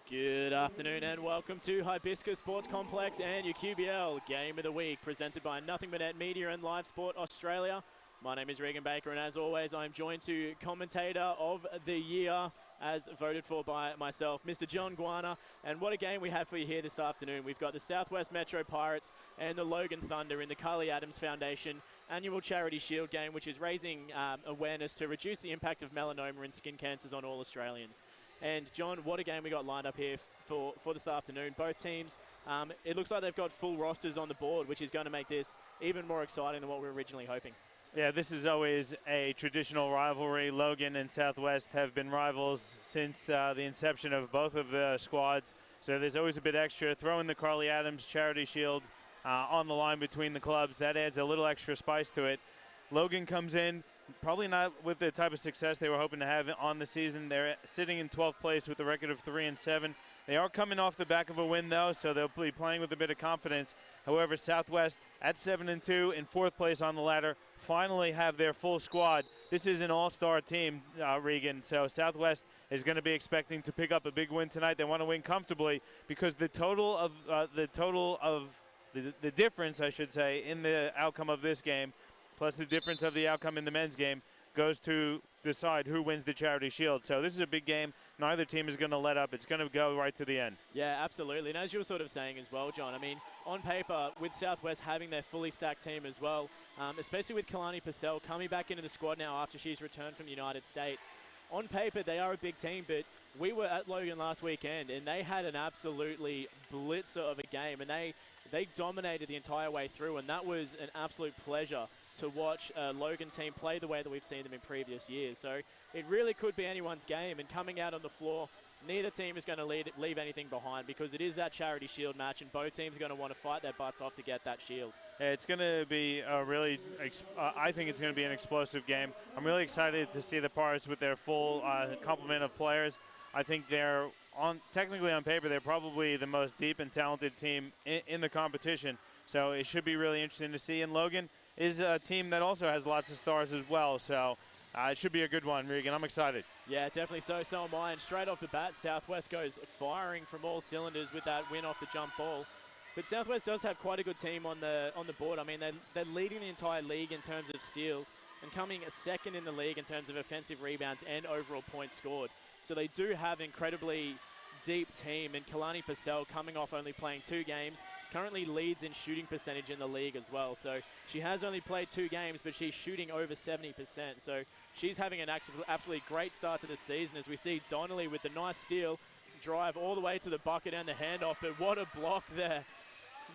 Good afternoon and welcome to Hibiscus Sports Complex and your QBL Game of the Week, presented by Nothing But Net Media and Live Sport Australia. My name is Regan Baker, and as always, I'm joined to Commentator of the Year, as voted for by myself, Mr. John Guana. And what a game we have for you here this afternoon. We've got the Southwest Metro Pirates and the Logan Thunder in the Carly Adams Foundation annual Charity Shield game, which is raising awareness to reduce the impact of melanoma and skin cancers on all Australians. And John, what a game we got lined up here for this afternoon. Both teams, it looks like they've got full rosters on the board, which is going to make this even more exciting than what we were originally hoping. Yeah, this is always a traditional rivalry. Logan and Southwest have been rivals since the inception of both of the squads. So there's always a bit extra. Throwing the Carly Adams Charity Shield on the line between the clubs, that adds a little extra spice to it. Logan comes in, probably not with the type of success they were hoping to have on the season. They're sitting in 12th place with a record of 3-7. They are coming off the back of a win, though, so they'll be playing with a bit of confidence. However, Southwest at 7-2 in 4th place on the ladder finally have their full squad. This is an all-star team, Regan, so Southwest is going to be expecting to pick up a big win tonight. They want to win comfortably because the difference, I should say, in the outcome of this game, plus the difference of the outcome in the men's game, goes to decide who wins the Charity Shield. So this is a big game. Neither team is going to let up. It's going to go right to the end. Yeah, absolutely. And as you were sort of saying as well, John, I mean, on paper, with Southwest having their fully stacked team as well, especially with Kalani Purcell coming back into the squad now after she's returned from the United States, on paper, they are a big team, but we were at Logan last weekend, and they had an absolutely blitzer of a game, and they dominated the entire way through, and that was an absolute pleasure to watch a Logan team play the way that we've seen them in previous years. So it really could be anyone's game, and coming out on the floor, neither team is going to leave anything behind because it is that Charity Shield match, and both teams are going to want to fight their butts off to get that shield. Yeah, it's going to be a really, I think it's going to be an explosive game. I'm really excited to see the Pirates with their full complement of players. I think they're, technically on paper, they're probably the most deep and talented team in the competition. So it should be really interesting to see. And Logan is a team that also has lots of stars as well. So it should be a good one, Regan. I'm excited. Yeah, definitely so. So am I. And straight off the bat, Southwest goes firing from all cylinders with that win off the jump ball. But Southwest does have quite a good team on the board. I mean, they're leading the entire league in terms of steals and coming second in the league in terms of offensive rebounds and overall points scored. So they do have an incredibly deep team, and Kalani Purcell, coming off only playing 2 games, currently leads in shooting percentage in the league as well. So she has only played 2 games, but she's shooting over 70%. So she's having an absolutely great start to the season, as we see Donnelly with the nice steal, drive all the way to the bucket and the handoff. But what a block there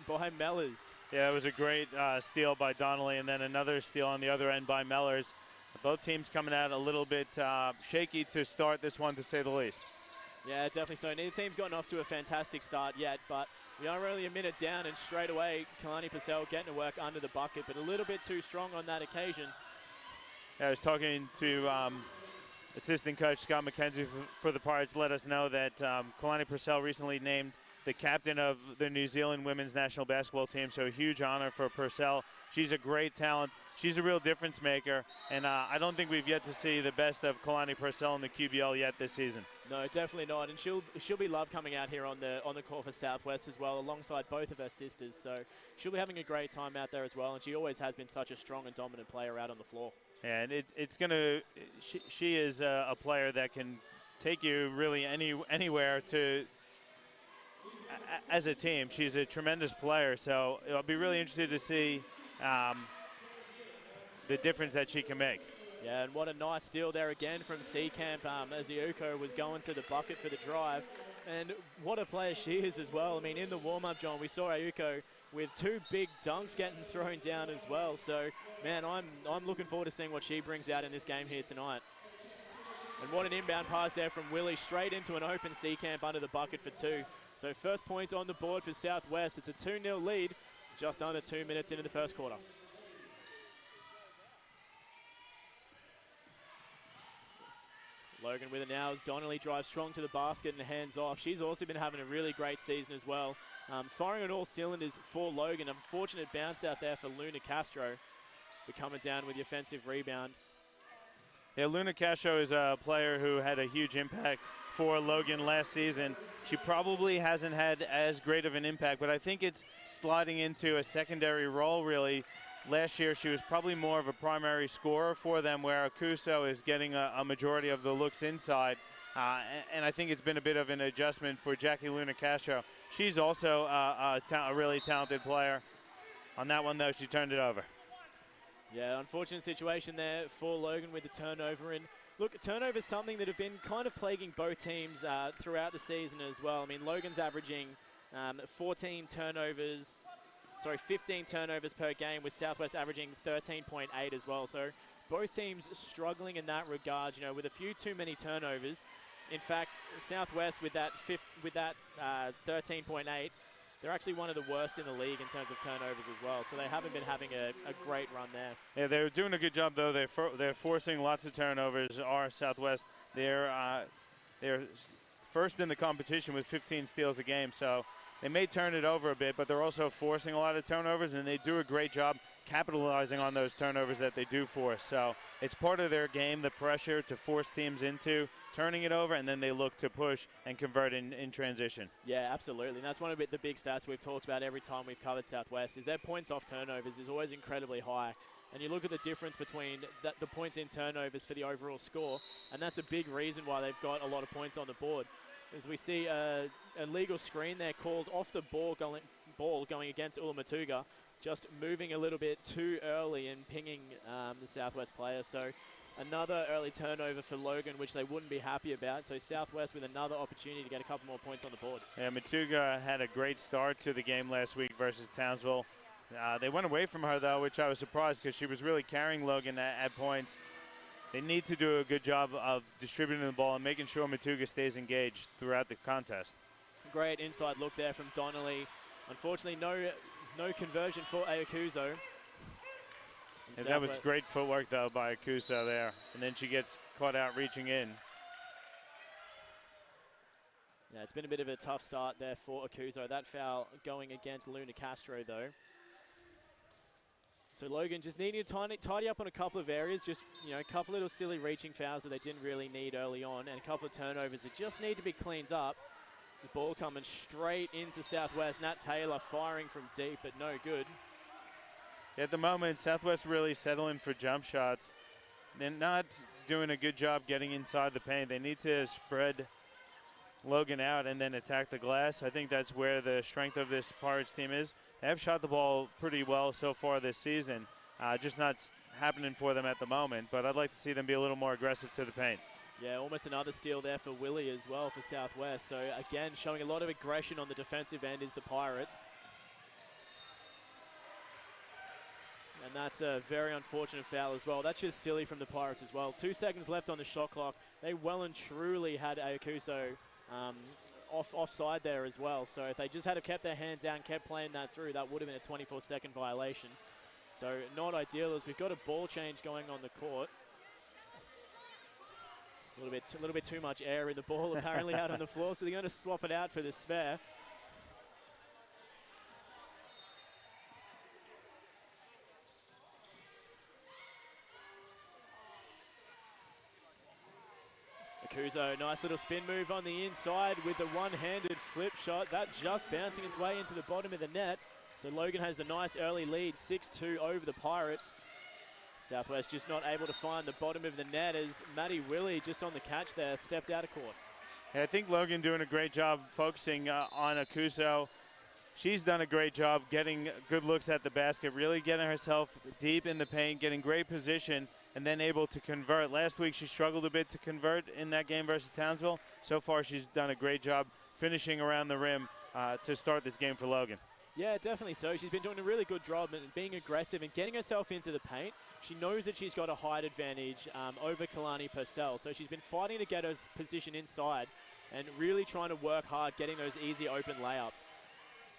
by Mellors. Yeah, it was a great steal by Donnelly, and then another steal on the other end by Mellors. Both teams coming out a little bit shaky to start this one, to say the least. Yeah, definitely so. Neither team's gotten off to a fantastic start yet, but we are only a minute down, and straight away, Kalani Purcell getting to work under the bucket, but a little bit too strong on that occasion. Yeah, I was talking to assistant coach Scott McKenzie for the Pirates, let us know that Kalani Purcell recently named the captain of the New Zealand women's national basketball team, so a huge honor for Purcell. She's a great talent. She's a real difference maker, and I don't think we've yet to see the best of Kalani Purcell in the QBL yet this season. No, definitely not, and she'll be loved coming out here on the court for Southwest as well, alongside both of her sisters. So she'll be having a great time out there as well, and she always has been such a strong and dominant player out on the floor. And it's gonna. She is a player that can take you really anywhere to. As a team, she's a tremendous player, so I'll be really interested to see the difference that she can make. Yeah, and what a nice steal there again from Seacamp as Iuko was going to the bucket for the drive. And what a player she is as well. I mean, in the warm-up, John, we saw Iuko with 2 big dunks getting thrown down as well. So, man, I'm looking forward to seeing what she brings out in this game here tonight. And what an inbound pass there from Willie, straight into an open Seacamp under the bucket for 2. So first point on the board for Southwest. It's a 2-0 lead just under 2 minutes into the first quarter. Logan with it now as Donnelly drives strong to the basket and hands off. She's also been having a really great season as well. Firing on all cylinders for Logan. Unfortunate bounce out there for Luna Castro. But coming down with the offensive rebound. Yeah, Luna Castro is a player who had a huge impact for Logan last season. She probably hasn't had as great of an impact, but I think it's sliding into a secondary role, really. Last year, she was probably more of a primary scorer for them, where Akuso is getting a majority of the looks inside. And I think it's been a bit of an adjustment for Jackie Luna Castro. She's also a really talented player. On that one, though, she turned it over. Yeah, unfortunate situation there for Logan with the turnover. And look, turnover is something that have been kind of plaguing both teams throughout the season as well. I mean, Logan's averaging 15 turnovers per game, with Southwest averaging 13.8 as well. So both teams struggling in that regard, you know, with a few too many turnovers. In fact, Southwest with that 13.8, they're actually one of the worst in the league in terms of turnovers as well. So they haven't been having a great run there. Yeah, they're doing a good job, though. They're forcing lots of turnovers. Our Southwest, they're first in the competition with 15 steals a game. So they may turn it over a bit, but they're also forcing a lot of turnovers, and they do a great job capitalizing on those turnovers that they do force. So it's part of their game, the pressure to force teams into turning it over, and then they look to push and convert in transition. Yeah, absolutely. And that's one of the big stats we've talked about every time we've covered Southwest, is their points off turnovers is always incredibly high. And you look at the difference between the points in turnovers for the overall score, and that's a big reason why they've got a lot of points on the board. As we see a legal screen there called off the ball going against Ulamatuga, just moving a little bit too early and pinging the Southwest player. So another early turnover for Logan, which they wouldn't be happy about. So Southwest with another opportunity to get a couple more points on the board. Yeah, Matuga had a great start to the game last week versus Townsville. They went away from her, though, which I was surprised, because she was really carrying Logan at points. They need to do a good job of distributing the ball and making sure Matuga stays engaged throughout the contest. Great inside look there from Donnelly. Unfortunately, no conversion for Ayakuzo. And that was great footwork, though, by Akuso there. And then she gets caught out reaching in. Yeah, it's been a bit of a tough start there for Akuso. That foul going against Luna Castro, though. So Logan just needing to tidy up on a couple of areas, just, you know, a couple little silly reaching fouls that they didn't really need early on, and a couple of turnovers that just need to be cleaned up. The ball coming straight into Southwest. Nat Taylor firing from deep, but no good. At the moment, Southwest really settling for jump shots. They're not doing a good job getting inside the paint. They need to spread Logan out and then attack the glass. I think that's where the strength of this Pirates team is. They have shot the ball pretty well so far this season. Just not happening for them at the moment, but I'd like to see them be a little more aggressive to the paint. Yeah, almost another steal there for Willie as well for Southwest. So again, showing a lot of aggression on the defensive end is the Pirates. And that's a very unfortunate foul as well. That's just silly from the Pirates as well. 2 seconds left on the shot clock. They well and truly had Ayakuso offside there as well. So if they just had kept their hands out and kept playing that through, that would have been a 24-second violation. So not ideal, as we've got a ball change going on the court. A little bit too much air in the ball apparently out on the floor, so they're going to swap it out for the spare. Akuso, nice little spin move on the inside with the one-handed flip shot. That just bouncing its way into the bottom of the net. So Logan has a nice early lead, 6-2 over the Pirates. Southwest just not able to find the bottom of the net as Maddie Willie, just on the catch there, stepped out of court. Yeah, I think Logan doing a great job focusing on Akuso. She's done a great job getting good looks at the basket, really getting herself deep in the paint, getting great position, and then able to convert. Last week she struggled a bit to convert in that game versus Townsville. So far she's done a great job finishing around the rim to start this game for Logan. Yeah, definitely so. She's been doing a really good job and being aggressive and getting herself into the paint. She knows that she's got a height advantage over Kalani Purcell, so she's been fighting to get her position inside and really trying to work hard getting those easy open layups.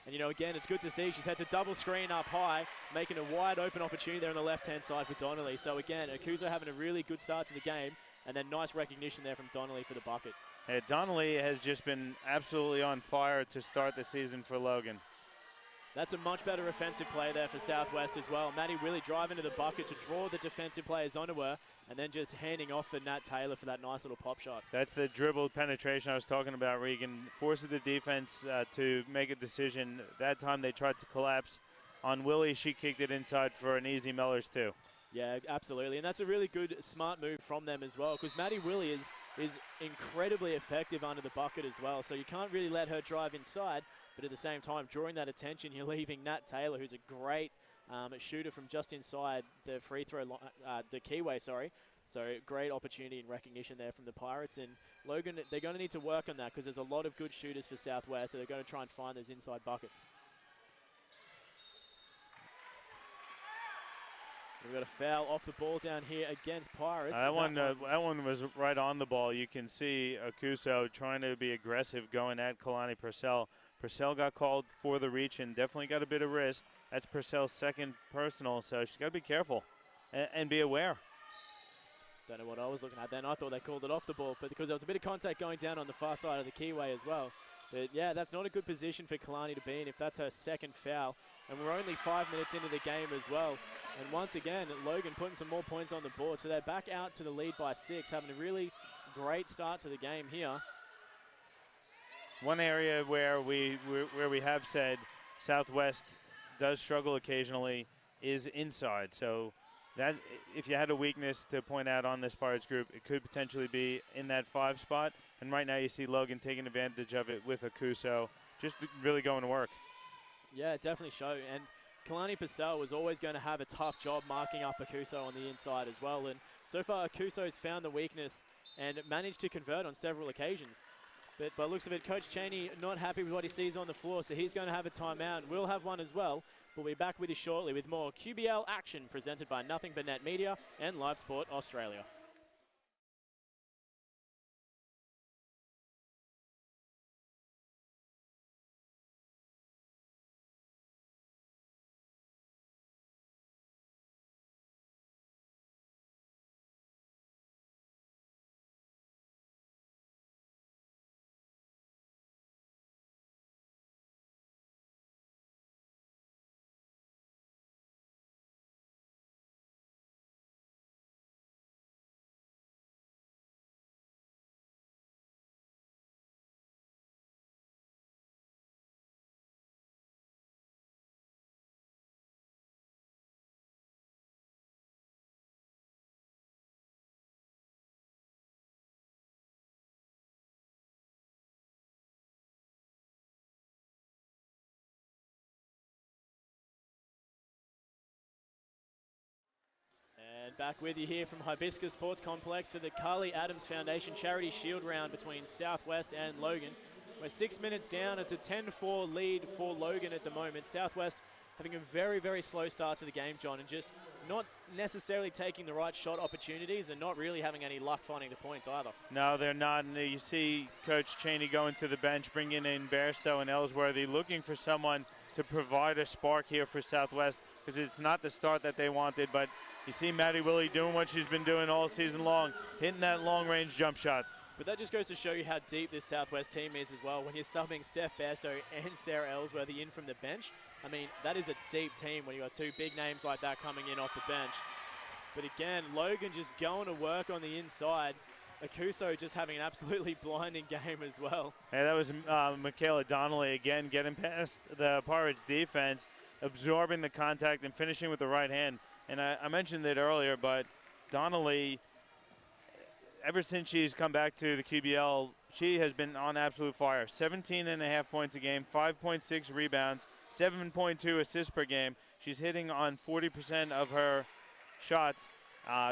And, you know, again, it's good to see she's had to double screen up high, making a wide open opportunity there on the left-hand side for Donnelly. So, again, Akuso having a really good start to the game, and then nice recognition there from Donnelly for the bucket. Yeah, Donnelly has just been absolutely on fire to start the season for Logan. That's a much better offensive play there for Southwest as well. Maddie really driving to the bucket to draw the defensive players onto her, and then just handing off for Nat Taylor for that nice little pop shot. That's the dribbled penetration I was talking about, Regan. Forces the defense to make a decision. That time they tried to collapse on Willie. She kicked it inside for an easy Mellors too. Yeah, absolutely. And that's a really good, smart move from them as well, because Maddie Willie is incredibly effective under the bucket as well. So you can't really let her drive inside, but at the same time, drawing that attention, you're leaving Nat Taylor, who's a great shooter from just inside the free throw, the keyway, sorry. So great opportunity and recognition there from the Pirates. And Logan, they're going to need to work on that because there's a lot of good shooters for Southwest, so they're going to try and find those inside buckets. We've got a foul off the ball down here against Pirates. That one was right on the ball. You can see Akuso trying to be aggressive going at Kalani Purcell. Purcell got called for the reach and definitely got a bit of wrist. That's Purcell's second personal, so she's got to be careful and be aware. Don't know what I was looking at then. I thought they called it off the ball, but because there was a bit of contact going down on the far side of the keyway as well. But yeah, that's not a good position for Kalani to be in if that's her second foul. And we're only 5 minutes into the game as well. And once again, Logan putting some more points on the board. So they're back out to the lead by 6, having a really great start to the game here. One area where we have said Southwest does struggle occasionally is inside. So that if you had a weakness to point out on this Pirates group, it could potentially be in that 5 spot. And right now you see Logan taking advantage of it with Akuso, just really going to work. Yeah, it definitely showed. And Kalani Purcell was always going to have a tough job marking up Akuso on the inside as well. And so far, Akuso's found the weakness and managed to convert on several occasions. But by looks of it, Coach Cheney not happy with what he sees on the floor, so he's going to have a timeout. We'll have one as well. We'll be back with you shortly with more QBL action presented by Nothing But Net Media and Live Sport Australia. And back with you here from Hibiscus Sports Complex for the Carly Adams Foundation Charity Shield round between Southwest and Logan. We're 6 minutes down. It's a 10-4 lead for Logan at the moment. Southwest having a very, very slow start to the game, John, and just not necessarily taking the right shot opportunities and not really having any luck finding the points either. No, they're not. And you see Coach Cheney going to the bench, bringing in Bairstow and Ellsworthy, looking for someone to provide a spark here for Southwest, because it's not the start that they wanted, but you see Maddie Willie doing what she's been doing all season long, hitting that long-range jump shot. But that just goes to show you how deep this Southwest team is as well. When you're subbing Steph Bairstow and Sarah Ellsworthy in from the bench, I mean, that is a deep team when you've got 2 big names like that coming in off the bench. But again, Logan just going to work on the inside. Akuso just having an absolutely blinding game as well. Hey, that was Michaela Donnelly again getting past the Pirates defense, absorbing the contact and finishing with the right hand. And I mentioned it earlier, but Donnelly, ever since she's come back to the QBL, she has been on absolute fire. 17.5 points a game, 5.6 rebounds, 7.2 assists per game. She's hitting on 40% of her shots,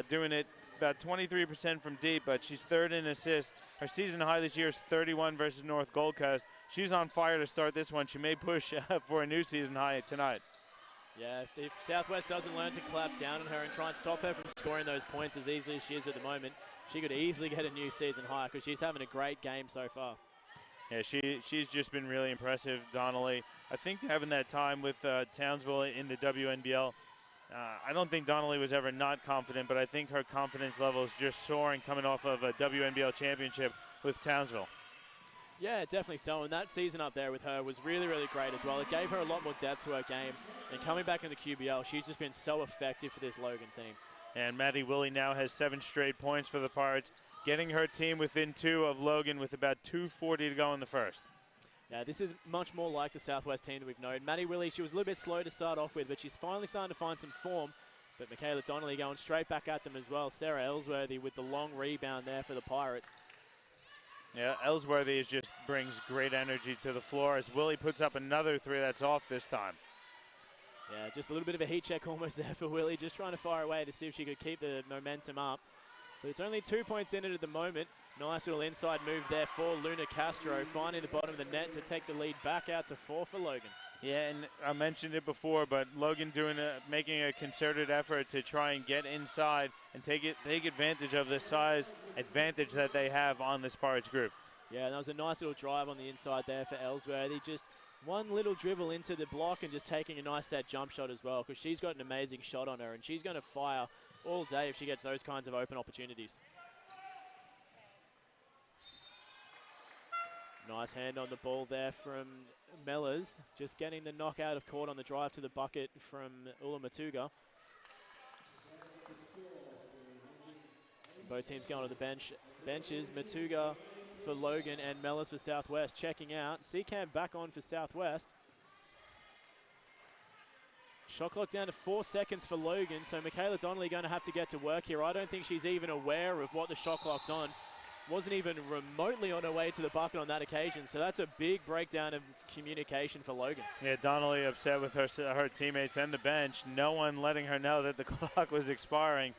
doing it about 23% from deep, but she's 3rd in assists. Her season high this year is 31 versus North Gold Coast. She's on fire to start this one. She may push for a new season high tonight. Yeah, if Southwest doesn't learn to collapse down on her and try and stop her from scoring those points as easily as she is at the moment, she could easily get a new season high because she's having a great game so far. Yeah, she's just been really impressive, Donnelly. I think having that time with Townsville in the WNBL, I don't think Donnelly was ever not confident, but I think her confidence level is just soaring coming off of a WNBL championship with Townsville. Yeah, definitely so. And that season up there with her was really, really great as well. It gave her a lot more depth to her game. And coming back in the QBL, she's just been so effective for this Logan team. And Maddie Willie now has 7 straight points for the Pirates, getting her team within 2 of Logan with about 2:40 to go in the first. Yeah, this is much more like the Southwest team that we've known. Maddie Willie, she was a little bit slow to start off with, but she's finally starting to find some form. But Michaela Donnelly going straight back at them as well. Sarah Ellsworthy with the long rebound there for the Pirates. Yeah, Ellsworthy just brings great energy to the floor as Willie puts up another 3 that's off this time. Yeah, just a little bit of a heat check almost there for Willie, just trying to fire away to see if she could keep the momentum up. But it's only 2 points in it at the moment. Nice little inside move there for Luna Castro, finding the bottom of the net to take the lead back out to 4 for Logan. Yeah, and I mentioned it before, but Logan making a concerted effort to try and get inside and take advantage of the size advantage that they have on this Pirates group. Yeah, that was a nice little drive on the inside there for Ellsworthy. Just one little dribble into the block and just taking a nice set jump shot as well, because she's got an amazing shot on her, and she's going to fire all day if she gets those kinds of open opportunities. Nice hand on the ball there from Mellors, just getting the knock out of court on the drive to the bucket from Ula Matuga. Both teams going to the benches. Matuga for Logan and Mellors for Southwest. Checking out. Seacamp back on for Southwest. Shot clock down to 4 seconds for Logan, so Michaela Donnelly going to have to get to work here. I don't think she's even aware of what the shot clock's on. Wasn't even remotely on her way to the bucket on that occasion, so that's a big breakdown of communication for Logan. Yeah, Donnelly upset with her teammates and the bench. No one letting her know that the clock was expiring.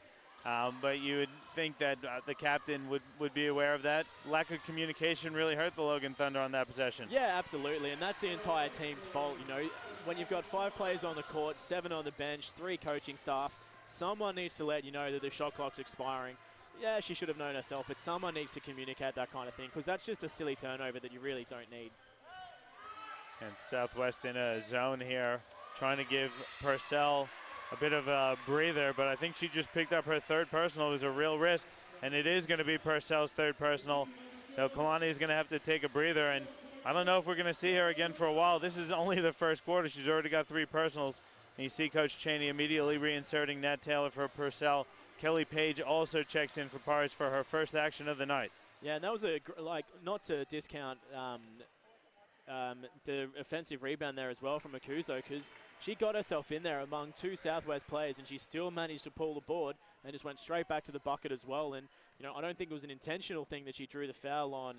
But you would think that the captain would be aware of that. Lack of communication really hurt the Logan Thunder on that possession. Yeah, absolutely, and that's the entire team's fault. You know, when you've got 5 players on the court, 7 on the bench, 3 coaching staff, someone needs to let you know that the shot clock's expiring. Yeah, she should have known herself, but someone needs to communicate that kind of thing, because that's just a silly turnover that you really don't need. And Southwest in a zone here, trying to give Purcell a bit of a breather, but I think she just picked up her 3rd personal. It was a real risk, and it is going to be Purcell's 3rd personal. So Kalani is going to have to take a breather, and I don't know if we're going to see her again for a while. This is only the first quarter. She's already got 3 personals. And you see Coach Cheney immediately reinserting Nat Taylor for Purcell. Kelly Page also checks in for Pirates for her first action of the night. Yeah, and that was not to discount the offensive rebound there as well from Akuso, because she got herself in there among 2 Southwest players, and she still managed to pull the board and just went straight back to the bucket as well. And you know, I don't think it was an intentional thing that she drew the foul on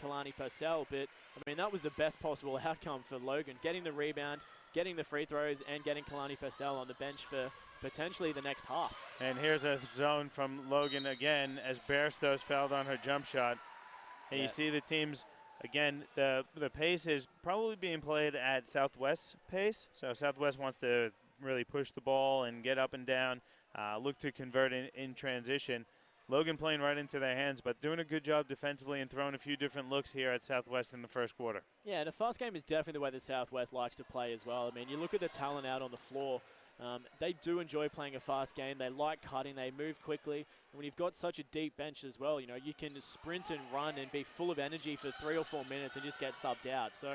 Kalani Purcell, but I mean, that was the best possible outcome for Logan, getting the rebound, getting the free throws, and getting Kalani Purcell on the bench for potentially the next half. And here's a zone from Logan again as Bairstow's fouled on her jump shot. And you see the teams, again, the pace is probably being played at Southwest's pace. So Southwest wants to really push the ball and get up and down, look to convert in transition. Logan playing right into their hands, but doing a good job defensively and throwing a few different looks here at Southwest in the first quarter. Yeah, and a fast game is definitely the way the Southwest likes to play as well. I mean, you look at the talent out on the floor. They do enjoy playing a fast game. They like cutting. They move quickly. And when you've got such a deep bench as well, you know, you can sprint and run and be full of energy for 3 or 4 minutes and just get subbed out. So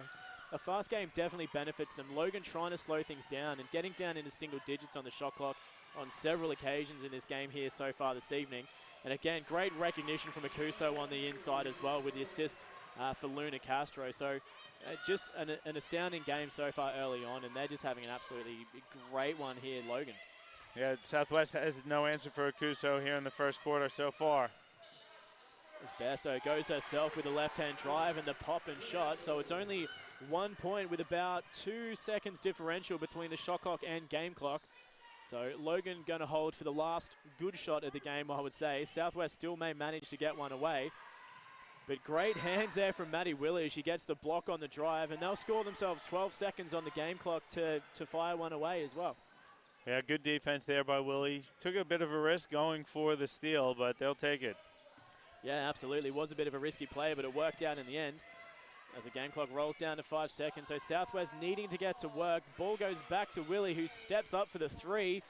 a fast game definitely benefits them. Logan trying to slow things down and getting down into single digits on the shot clock on several occasions in this game here so far this evening. And again, great recognition from Akuso on the inside as well with the assist for Luna Castro. So just an astounding game so far early on, and they're just having an absolutely great one here, Logan. Yeah, Southwest has no answer for Akuso here in the first quarter so far. As Bairstow goes herself with a left-hand drive and the pop and shot, so it's only 1 point with about 2 seconds differential between the shot clock and game clock. So Logan going to hold for the last good shot of the game, I would say. Southwest still may manage to get one away. But great hands there from Maddie Willie. She gets the block on the drive, and they'll score themselves 12 seconds on the game clock to fire one away as well. Yeah, good defense there by Willie. Took a bit of a risk going for the steal, but they'll take it. Yeah, absolutely. It was a bit of a risky play, but it worked out in the end. as the game clock rolls down to 5 seconds. So Southwest needing to get to work. Ball goes back to Willie, who steps up for the three.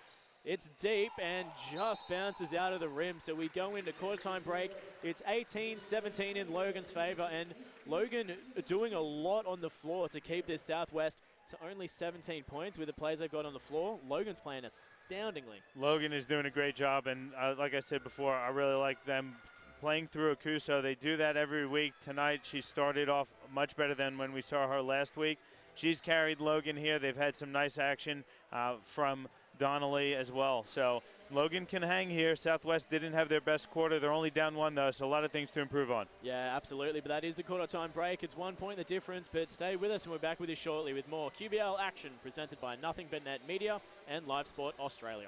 It's deep and just bounces out of the rim. So we go into quarter time break. It's 18-17 in Logan's favor, and Logan doing a lot on the floor to keep this Southwest to only 17 points with the plays they've got on the floor. Logan's playing astoundingly. Logan is doing a great job, and like I said before, I really like them playing through Akuso. They do that every week. Tonight she started off much better than when we saw her last week. She's carried Logan here. They've had some nice action from Donnelly as well. So Logan can hang here. Southwest didn't have their best quarter. They're only down one, though, so a lot of things to improve on. Yeah, absolutely. But that is the quarter time break. It's 1 point the difference, but stay with us and we're back with you shortly with more QBL action presented by Nothing But Net Media and Live Sport Australia.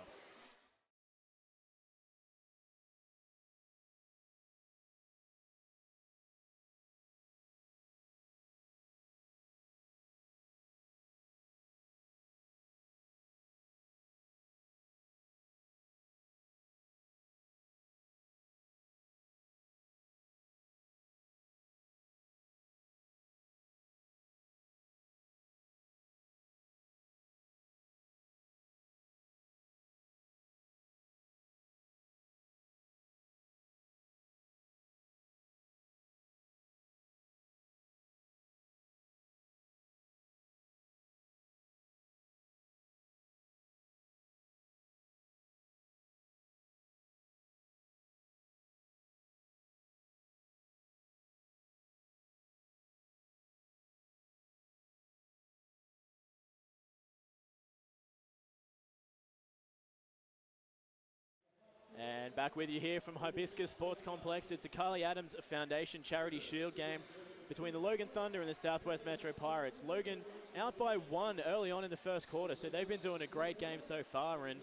And back with you here from Hibiscus Sports Complex. It's the Carly Adams Foundation Charity Shield game between the Logan Thunder and the Southwest Metro Pirates. Logan out by 1 early on in the first quarter, so they've been doing a great game so far. And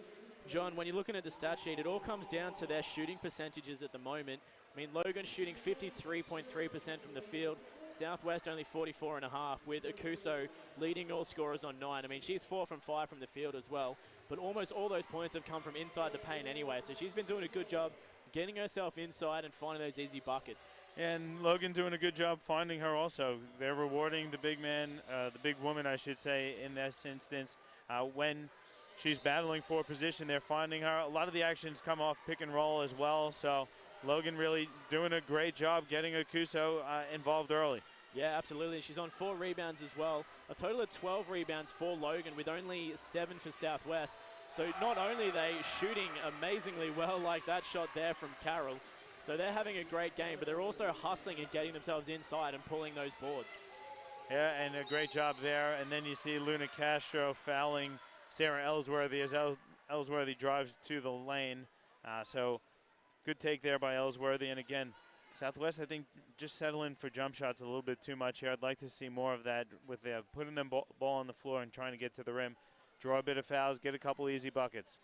John, when you're looking at the stat sheet, it all comes down to their shooting percentages at the moment. I mean, Logan shooting 53.3% from the field, Southwest only 44.5%, with Akuso leading all scorers on 9. I mean, she's 4 from 5 from the field as well, but almost all those points have come from inside the paint anyway, so she's been doing a good job getting herself inside and finding those easy buckets. And Logan doing a good job finding her also. They're rewarding the big man, the big woman, I should say, in this instance. When she's battling for position, they're finding her. A lot of the actions come off pick and roll as well, so Logan really doing a great job getting Akuso involved early. Yeah, absolutely. She's on 4 rebounds as well. A total of 12 rebounds for Logan with only 7 for Southwest. So not only are they shooting amazingly well like that shot there from Carroll, so they're having a great game, but they're also hustling and getting themselves inside and pulling those boards. Yeah, and a great job there. And then you see Luna Castro fouling Sarah Ellsworthy as Ellsworthy drives to the lane. So good take there by Ellsworthy. And again, Southwest, I think, just settling for jump shots a little bit too much here. I'd like to see more of that with putting them ball on the floor and trying to get to the rim, draw a bit of fouls, get a couple easy buckets.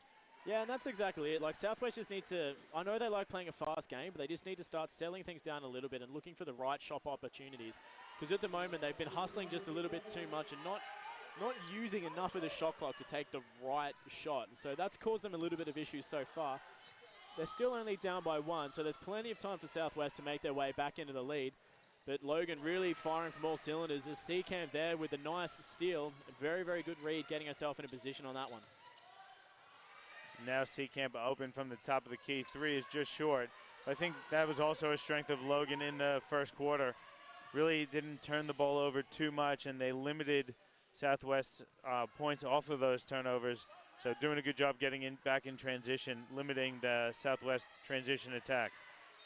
Yeah, and that's exactly it. Like, Southwest just needs to, I know they like playing a fast game, but they just need to start settling things down a little bit and looking for the right shot opportunities. Because at the moment, they've been hustling just a little bit too much and not using enough of the shot clock to take the right shot. So that's caused them a little bit of issues so far. They're still only down by 1, so there's plenty of time for Southwest to make their way back into the lead. But Logan really firing from all cylinders. As Seacamp there with a nice steal. A very, very good read, getting herself in a position on that one. Now Seacamp open from the top of the key. 3 is just short. I think that was also a strength of Logan in the first quarter. Really didn't turn the ball over too much, and they limited Southwest's points off of those turnovers. So doing a good job getting back in transition, limiting the Southwest transition attack.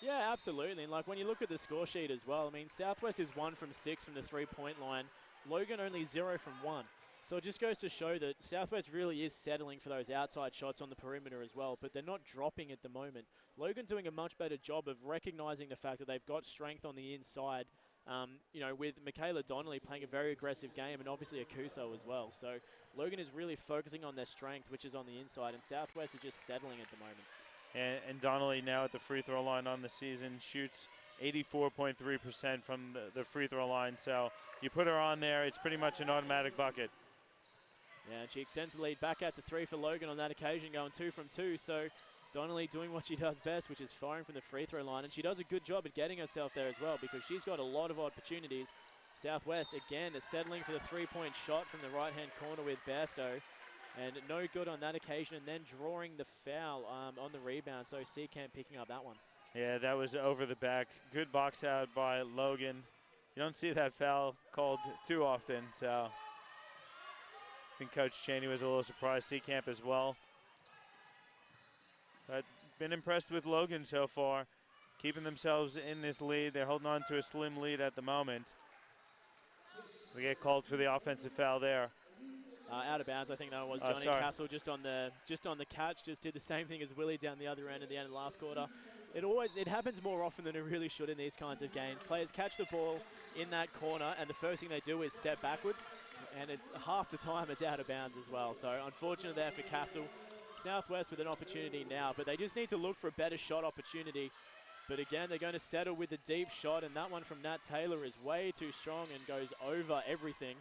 Yeah, absolutely. And like when you look at the score sheet as well, I mean, Southwest is 1 from 6 from the 3-point line. Logan only 0 from 1. So it just goes to show that Southwest really is settling for those outside shots on the perimeter as well, but they're not dropping at the moment. Logan doing a much better job of recognizing the fact that they've got strength on the inside, you know, with Michaela Donnelly playing a very aggressive game and obviously Akuso as well. So Logan is really focusing on their strength, which is on the inside, and Southwest is just settling at the moment. And Donnelly now at the free throw line on the season shoots 84.3% from the free throw line. So you put her on there, it's pretty much an automatic bucket. Yeah, and she extends the lead back out to 3 for Logan on that occasion, going 2 from 2. So Donnelly doing what she does best, which is firing from the free throw line. And she does a good job at getting herself there as well, because she's got a lot of opportunities Southwest again is settling for the three-point shot from the right-hand corner with Bairstow. And no good on that occasion, and then drawing the foul on the rebound. So Seacamp picking up that one. Yeah, that was over the back. Good box out by Logan. You don't see that foul called too often, so I think Coach Cheney was a little surprised. Seacamp as well. But been impressed with Logan so far, keeping themselves in this lead. They're holding on to a slim lead at the moment. We get called for the offensive foul there. Out of bounds, I think that was Johnny Castle just on the catch. Just did the same thing as Willie down the other end at the end of the last quarter. It happens more often than it really should in these kinds of games. Players catch the ball in that corner, and the first thing they do is step backwards, and it's half the time it's out of bounds as well. So unfortunate there for Castle. Southwest with an opportunity now, but they just need to look for a better shot opportunity. But again, they're going to settle with the deep shot, and that one from Nat Taylor is way too strong and goes over everything.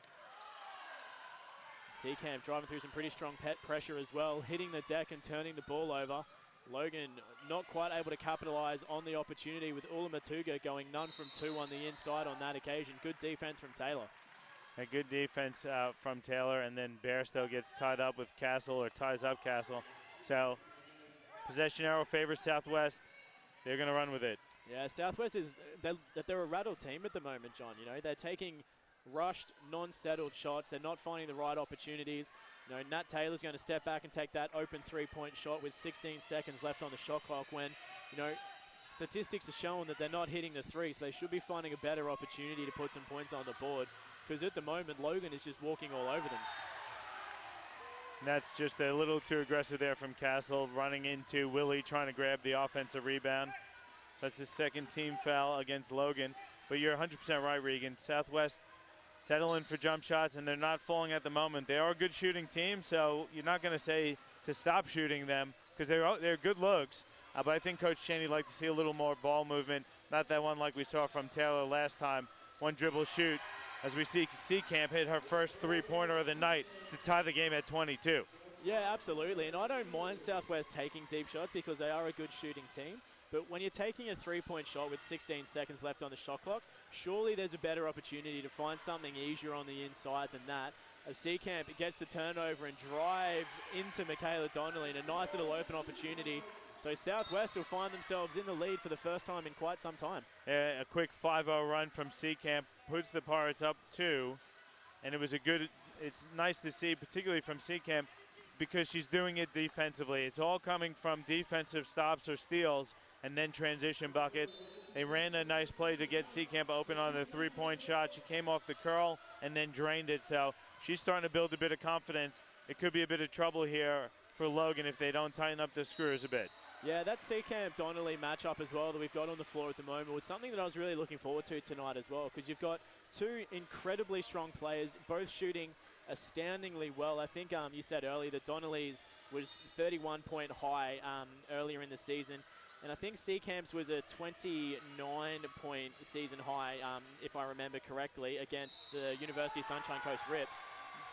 Seacamp driving through some pretty strong pressure as well, hitting the deck and turning the ball over. Logan not quite able to capitalize on the opportunity with Ulamatuga going none from two on the inside on that occasion. Good defense from Taylor. A good defense from Taylor, and then Bairstow gets tied up with Castle, or ties up Castle. So possession arrow favors Southwest. They're going to run with it. Yeah, Southwest they're a rattled team at the moment, John. You know, they're taking rushed, non-settled shots. They're not finding the right opportunities. You know, Nat Taylor's going to step back and take that open three-point shot with 16 seconds left on the shot clock when, you know, statistics are showing that they're not hitting the three, so they should be finding a better opportunity to put some points on the board, because at the moment, Logan is just walking all over them. And that's just a little too aggressive there from Castle, running into Willie, trying to grab the offensive rebound. So that's his second team foul against Logan. But you're 100% right, Regan. Southwest settling for jump shots, and they're not falling at the moment. They are a good shooting team, so you're not going to say to stop shooting them, because they're good looks. But I think Coach Cheney would like to see a little more ball movement, not that one like we saw from Taylor last time. One dribble shoot, as we see Seacamp hit her first three-pointer of the night to tie the game at 22. Yeah, absolutely, and I don't mind Southwest taking deep shots because they are a good shooting team. But when you're taking a three-point shot with 16 seconds left on the shot clock, surely there's a better opportunity to find something easier on the inside than that. As Seacamp gets the turnover and drives into Michaela Donnelly in a nice little open opportunity. So Southwest will find themselves in the lead for the first time in quite some time. Yeah, a quick 5-0 run from Seacamp puts the Pirates up 2. And it's nice to see, particularly from Seacamp, because she's doing it defensively. It's all coming from defensive stops or steals and then transition buckets. They ran a nice play to get Seacamp open on the three-point shot. She came off the curl and then drained it. So she's starting to build a bit of confidence. It could be a bit of trouble here for Logan if they don't tighten up the screws a bit. Yeah, that Seacamp-Donnelly matchup as well that we've got on the floor at the moment was something that I was really looking forward to tonight as well, because you've got two incredibly strong players, both shooting astoundingly well. I think you said earlier that Donnelly's was 31-point high earlier in the season, and I think Seacamp's was a 29-point season high, if I remember correctly, against the University of Sunshine Coast Rip.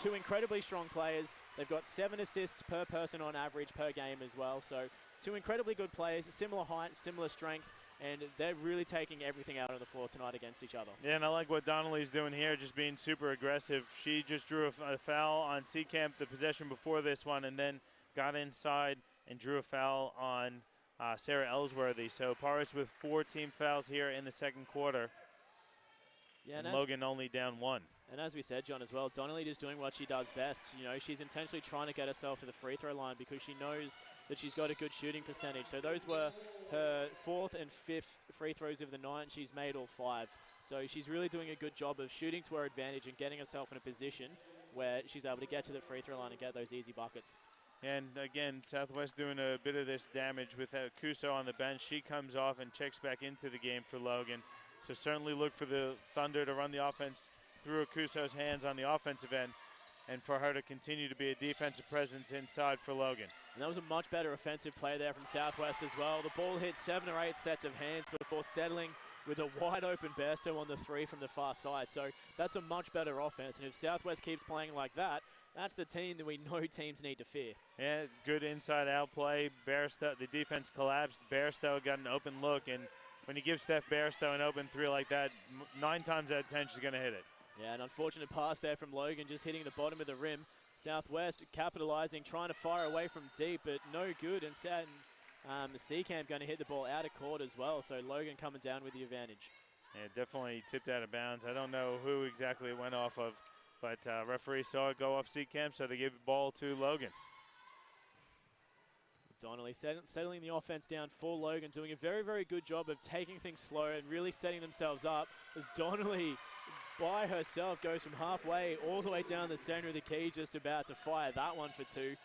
Two incredibly strong players. They've got 7 assists per person on average per game as well. So two incredibly good players, similar height, similar strength, and they're really taking everything out on the floor tonight against each other. Yeah, and I like what Donnelly's doing here, just being super aggressive. She just drew a foul on Seacamp the possession before this one, and then got inside and drew a foul on Sarah Ellsworthy. So Pirates with 4 team fouls here in the second quarter. Yeah, and Logan only down 1. And as we said, John, as well, Donnelly just doing what she does best. You know, she's intentionally trying to get herself to the free throw line because she knows that she's got a good shooting percentage. So those were her 4th and 5th free throws of the night, and she's made all 5. So she's really doing a good job of shooting to her advantage and getting herself in a position where she's able to get to the free throw line and get those easy buckets. And again, Southwest doing a bit of this damage with Kuso on the bench. She comes off and checks back into the game for Logan. So certainly look for the Thunder to run the offense through Akuso's hands on the offensive end, and for her to continue to be a defensive presence inside for Logan. And that was a much better offensive play there from Southwest as well. The ball hit 7 or 8 sets of hands before settling with a wide open Bairstow on the 3 from the far side. So that's a much better offense. And if Southwest keeps playing like that, that's the team that we know teams need to fear. Yeah, good inside out play. Bairstow, the defense collapsed. Bairstow got an open look and when you give Steph Bairstow an open three like that, 9 times out of 10 she's going to hit it. Yeah, an unfortunate pass there from Logan, just hitting the bottom of the rim. Southwest capitalizing, trying to fire away from deep, but no good. And Seacamp going to hit the ball out of court as well. So Logan coming down with the advantage. Yeah, definitely tipped out of bounds. I don't know who exactly it went off of, but referee saw it go off Seacamp, so they gave the ball to Logan. Donnelly settling the offense down for Logan, doing a very, very good job of taking things slow and really setting themselves up as Donnelly by herself goes from halfway all the way down the center of the key, just about to fire that one for 2.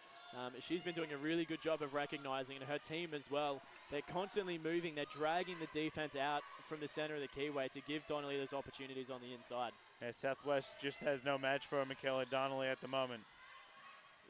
She's been doing a really good job of recognizing, and her team as well. They're constantly moving. They're dragging the defense out from the center of the keyway to give Donnelly those opportunities on the inside. Yeah, Southwest just has no match for Michaela Donnelly at the moment.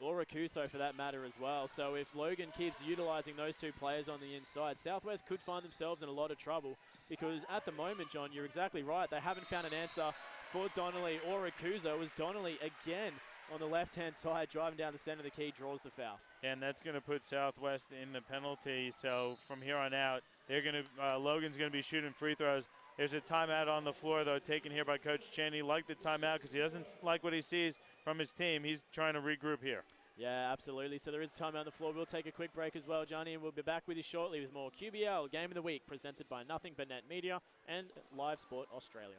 Or Rakuso for that matter as well. So if Logan keeps utilizing those 2 players on the inside, Southwest could find themselves in a lot of trouble, because at the moment, John, you're exactly right. They haven't found an answer for Donnelly or Rakuso, as Donnelly again on the left-hand side driving down the center of the key draws the foul. And that's going to put Southwest in the penalty. So from here on out, they're going to Logan's going to be shooting free throws. There's a timeout on the floor, though, taken here by Coach Chen. He liked the timeout because he doesn't like what he sees from his team. He's trying to regroup here. Yeah, absolutely. So there is time on the floor. We'll take a quick break as well, Johnny, and we'll be back with you shortly with more QBL Game of the Week presented by Nothing But Net Media and Live Sport Australia.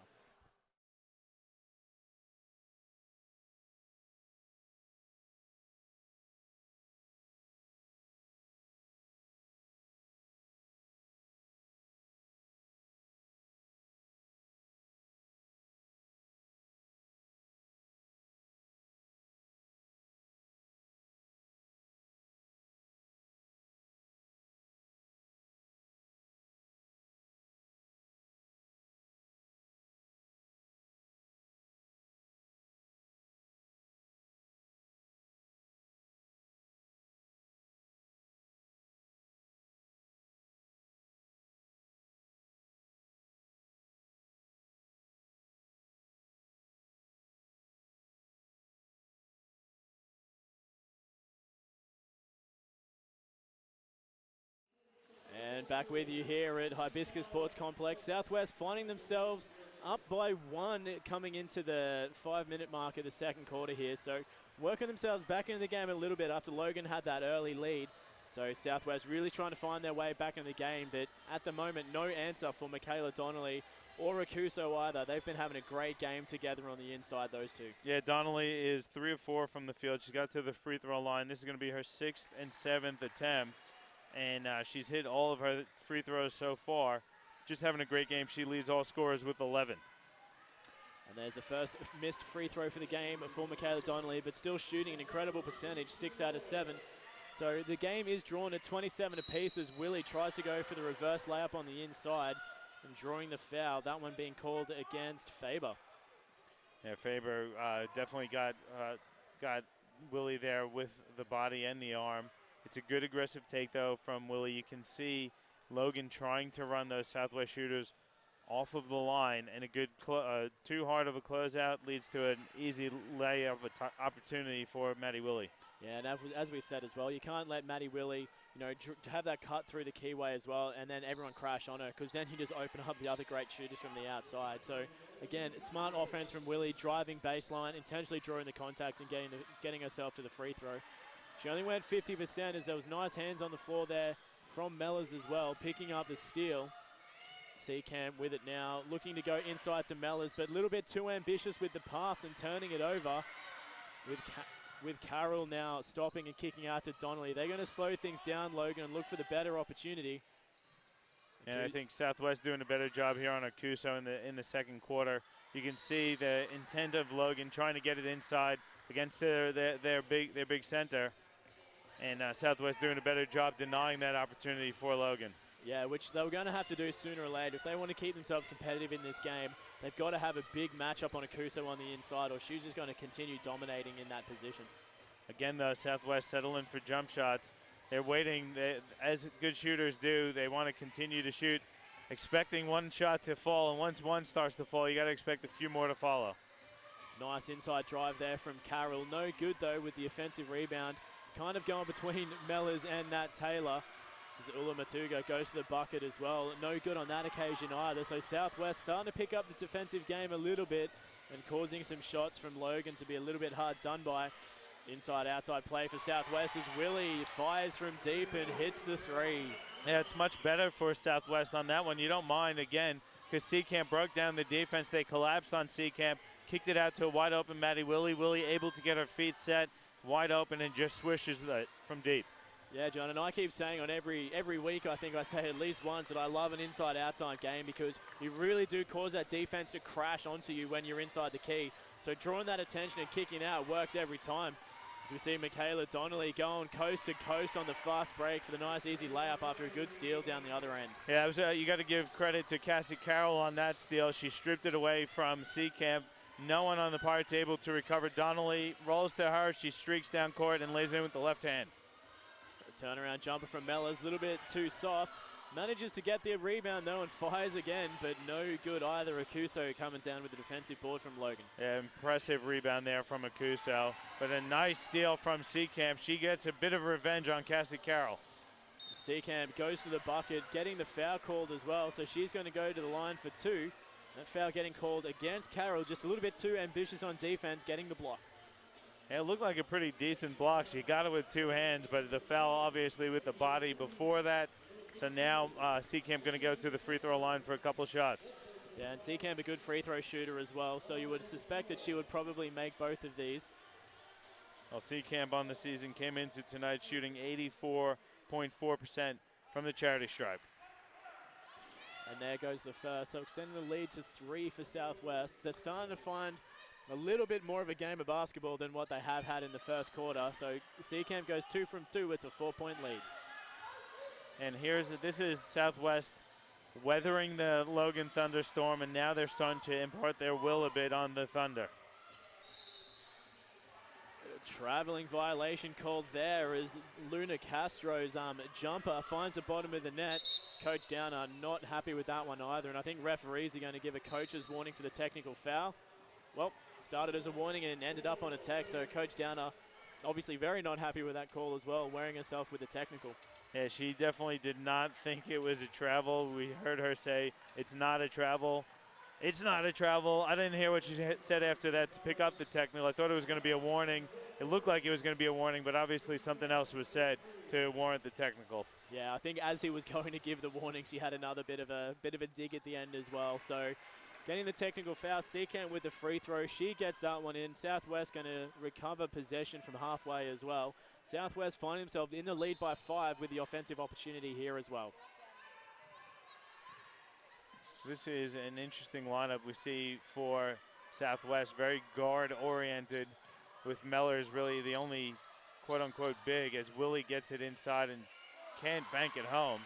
And back with you here at Hibiscus Sports Complex. Southwest finding themselves up by 1 coming into the 5-minute mark of the second quarter here. So working themselves back into the game a little bit after Logan had that early lead. So Southwest really trying to find their way back in the game, but at the moment, no answer for Michaela Donnelly or Rakuso either. They've been having a great game together on the inside, those 2. Yeah, Donnelly is 3 of 4 from the field. She's got to the free throw line. This is going to be her 6th and 7th attempt. And she's hit all of her free throws so far. Just having a great game. She leads all scorers with 11. And there's the first missed free throw for the game for Michaela Donnelly, but still shooting an incredible percentage, 6 out of 7. So the game is drawn at 27 apiece as Willie tries to go for the reverse layup on the inside and drawing the foul. That one being called against Faber. Yeah, Faber definitely got Willie there with the body and the arm. It's a good aggressive take, though, from Willie. You can see Logan trying to run those Southwest shooters off of the line, and a good too hard of a closeout leads to an easy layup opportunity for Maddie Willie. Yeah, and as we've said as well, you can't let Maddie Willie, to have that cut through the keyway as well, and then everyone crash on her, because then you just open up the other great shooters from the outside. So again, smart offense from Willie, driving baseline, intentionally drawing the contact and getting herself to the free throw. She only went 50% as there was nice hands on the floor there from Mellors as well, picking up the steal. Seacamp with it now, looking to go inside to Mellors, but a little bit too ambitious with the pass and turning it over with Carroll now stopping and kicking out to Donnelly. They're going to slow things down, Logan, and look for the better opportunity. And I think Southwest doing a better job here on Akuso in the second quarter. You can see the intent of Logan trying to get it inside against their big center. And Southwest doing a better job denying that opportunity for Logan. Yeah, which they were going to have to do sooner or later. If they want to keep themselves competitive in this game, they've got to have a big matchup on Akuso on the inside, or she's just going to continue dominating in that position. Again, though, Southwest settling for jump shots. They're waiting, as good shooters do. They want to continue to shoot, expecting one shot to fall. And once one starts to fall, you got to expect a few more to follow. Nice inside drive there from Carroll. No good, though, with the offensive rebound. Kind of going between Mellors and Nat Taylor. As Matuga goes to the bucket as well. No good on that occasion either. So Southwest starting to pick up the defensive game a little bit and causing some shots from Logan to be a little bit hard done by. Inside-outside play for Southwest as Willie fires from deep and hits the three. Yeah, it's much better for Southwest on that one. You don't mind, again, because Seacamp broke down the defense. They collapsed on Seacamp, kicked it out to a wide-open Maddie Willie. Willie able to get her feet set, wide open, and just swishes it from deep. Yeah, John, and I keep saying on every week, I think I say at least once, that I love an inside-outside game because you really do cause that defense to crash onto you when you're inside the key. So drawing that attention and kicking out works every time. As we see Michaela Donnelly going coast to coast on the fast break for the nice easy layup after a good steal down the other end. Yeah, it was, you got to give credit to Cassie Carroll on that steal. She stripped it away from Seacamp. No one on the Pirates able to recover. Donnelly rolls to her. She streaks down court and lays in with the left hand. A turnaround jumper from Mellors, a little bit too soft. Manages to get the rebound though and fires again, but no good either. Akuso coming down with the defensive board from Logan. Yeah, impressive rebound there from Akuso, but a nice steal from Seacamp. She gets a bit of revenge on Cassie Carroll. Seacamp goes to the bucket, getting the foul called as well, so she's going to go to the line for two. That foul getting called against Carroll, just a little bit too ambitious on defense, getting the block. Yeah, it looked like a pretty decent block. She got it with two hands, but the foul obviously with the body before that. So now Seacamp going to go to the free throw line for a couple shots. Yeah, and Seacamp a good free throw shooter as well, so you would suspect that she would probably make both of these. Well, Seacamp on the season came into tonight shooting 84.4% from the charity stripe. And there goes the first, so extending the lead to 3 for Southwest. They're starting to find a little bit more of a game of basketball than what they have had in the first quarter. So Seacamp goes 2 from 2, it's a 4-point lead. And this is Southwest weathering the Logan thunderstorm, and now they're starting to impart their will a bit on the Thunder. Traveling violation called there as Luna Castro's jumper finds the bottom of the net. Coach Downer not happy with that one either, and I think referees are going to give a coach's warning for the technical foul. Well, started as a warning and ended up on a tech, so Coach Downer obviously very not happy with that call as well, wearing herself with the technical. Yeah, she definitely did not think it was a travel. We heard her say, it's not a travel. It's not a travel. I didn't hear what she said after that to pick up the technical. I thought it was going to be a warning. It looked like it was going to be a warning, but obviously something else was said to warrant the technical. Yeah, I think as he was going to give the warning, she had another bit of a dig at the end as well. So getting the technical foul, Seacamp with the free throw. She gets that one in. Southwest going to recover possession from halfway as well. Southwest find themselves in the lead by 5 with the offensive opportunity here as well. This is an interesting lineup we see for Southwest, very guard-oriented, with Mellors really the only quote-unquote big as Willie gets it inside and can't bank it home.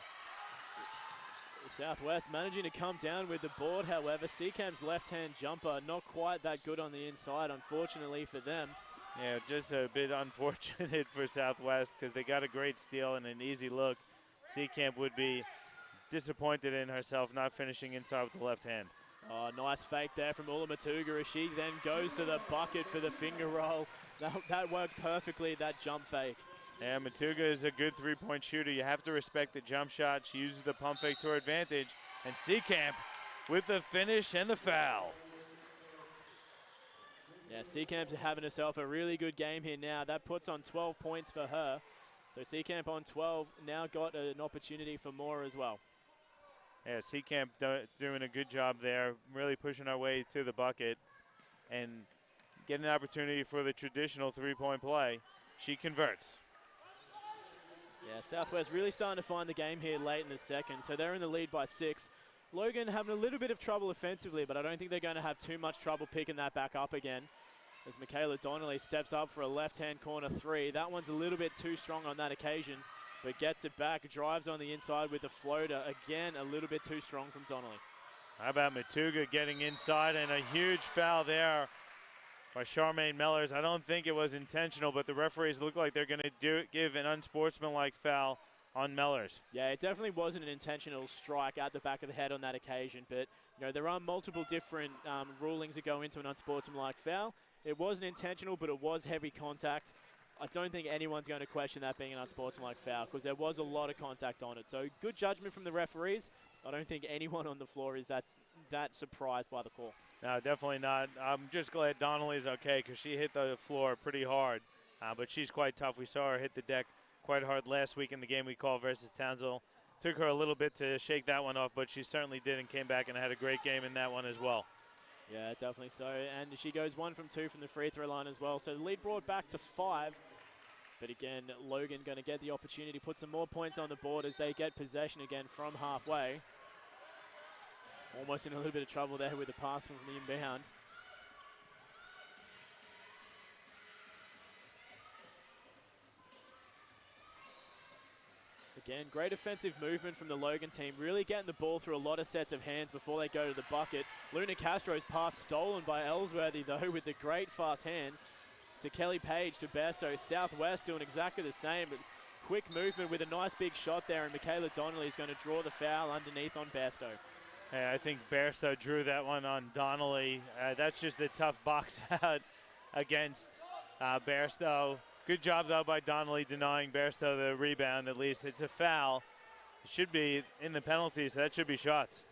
Southwest managing to come down with the board, however. Seacamp's left-hand jumper not quite that good on the inside, unfortunately for them. Yeah, just a bit unfortunate for Southwest because they got a great steal and an easy look. Seacamp would be disappointed in herself not finishing inside with the left hand. Oh, nice fake there from Matuga as she then goes to the bucket for the finger roll. That worked perfectly, that jump fake. Yeah, Matuga is a good three-point shooter. You have to respect the jump shot. She uses the pump fake to her advantage. And Seacamp with the finish and the foul. Yeah, Seacamp's having herself a really good game here now. That puts on 12 points for her. So Seacamp on 12, now got an opportunity for more as well. Yeah, Seacamp doing a good job there, really pushing our way to the bucket and getting an opportunity for the traditional three-point play. She converts. Yeah, Southwest really starting to find the game here late in the second, so they're in the lead by 6. Logan having a little bit of trouble offensively, but I don't think they're going to have too much trouble picking that back up again. As Michaela Donnelly steps up for a left-hand corner 3. That one's a little bit too strong on that occasion, but gets it back, drives on the inside with the floater. Again, a little bit too strong from Donnelly. How about Matuga getting inside, and a huge foul there by Charmaine Mellors. I don't think it was intentional, but the referees look like they're going to give an unsportsmanlike foul on Mellors. Yeah, it definitely wasn't an intentional strike at the back of the head on that occasion, but you know there are multiple different rulings that go into an unsportsmanlike foul. It wasn't intentional, but it was heavy contact. I don't think anyone's going to question that being an unsportsmanlike foul because there was a lot of contact on it. So good judgment from the referees. I don't think anyone on the floor is that surprised by the call. No, definitely not. I'm just glad Donnelly's okay because she hit the floor pretty hard. But she's quite tough. We saw her hit the deck quite hard last week in the game we called versus Townsville. Took her a little bit to shake that one off, but she certainly did and came back and had a great game in that one as well. Yeah, definitely so. And she goes 1 from 2 from the free throw line as well. So the lead brought back to 5. But again, Logan going to get the opportunity to put some more points on the board as they get possession again from halfway. Almost in a little bit of trouble there with the pass from the inbound. Again, great offensive movement from the Logan team, really getting the ball through a lot of sets of hands before they go to the bucket. Luna Castro's pass stolen by Ellsworthy, though, with the great fast hands to Kelly Page to Bairstow. Southwest doing exactly the same, but quick movement with a nice big shot there, and Michaela Donnelly is going to draw the foul underneath on Bairstow. Hey, I think Bairstow drew that one on Donnelly. That's just a tough box out against Bairstow. Good job, though, by Donnelly denying Bairstow the rebound, at least. It's a foul. It should be in the penalties, so that should be shots.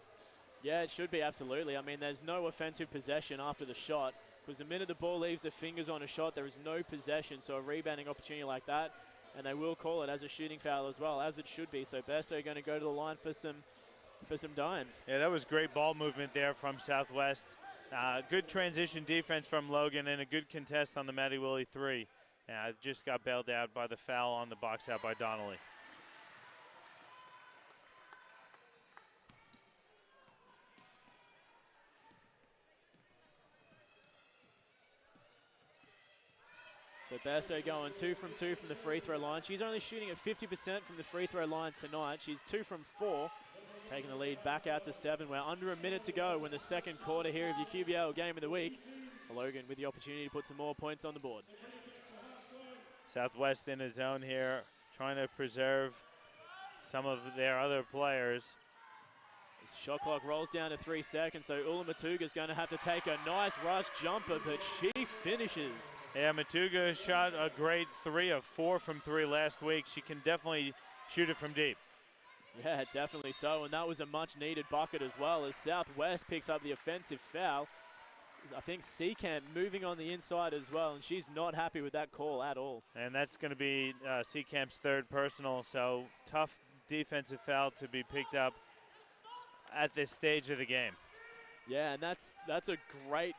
Yeah, it should be, absolutely. I mean, there's no offensive possession after the shot, because the minute the ball leaves the fingers on a shot, there is no possession. So a rebounding opportunity like that, and they will call it as a shooting foul as well, as it should be. So Bairstow going to go to the line for some dimes. Yeah, that was great ball movement there from Southwest. Good transition defense from Logan and a good contest on the Matty Willie 3. Just got bailed out by the foul on the box out by Donnelly. So Bairstow going 2 from 2 from the free throw line. She's only shooting at 50% from the free throw line tonight. She's 2 from 4, taking the lead back out to 7. We're under a minute to go in the second quarter here of your QBL Game of the Week. Logan with the opportunity to put some more points on the board. Southwest in a zone here, trying to preserve some of their other players. Shot clock rolls down to 3 seconds, so Ula Matuga's going to have to take a nice rush jumper, but she finishes. Yeah, Matuga shot a great 3 of 4 from 3 last week. She can definitely shoot it from deep. Yeah, definitely so, and that was a much-needed bucket as well, as Southwest picks up the offensive foul. I think Seacamp moving on the inside as well, and she's not happy with that call at all. And that's going to be Seacamp's 3rd personal, so tough defensive foul to be picked up at this stage of the game. Yeah, and that's a great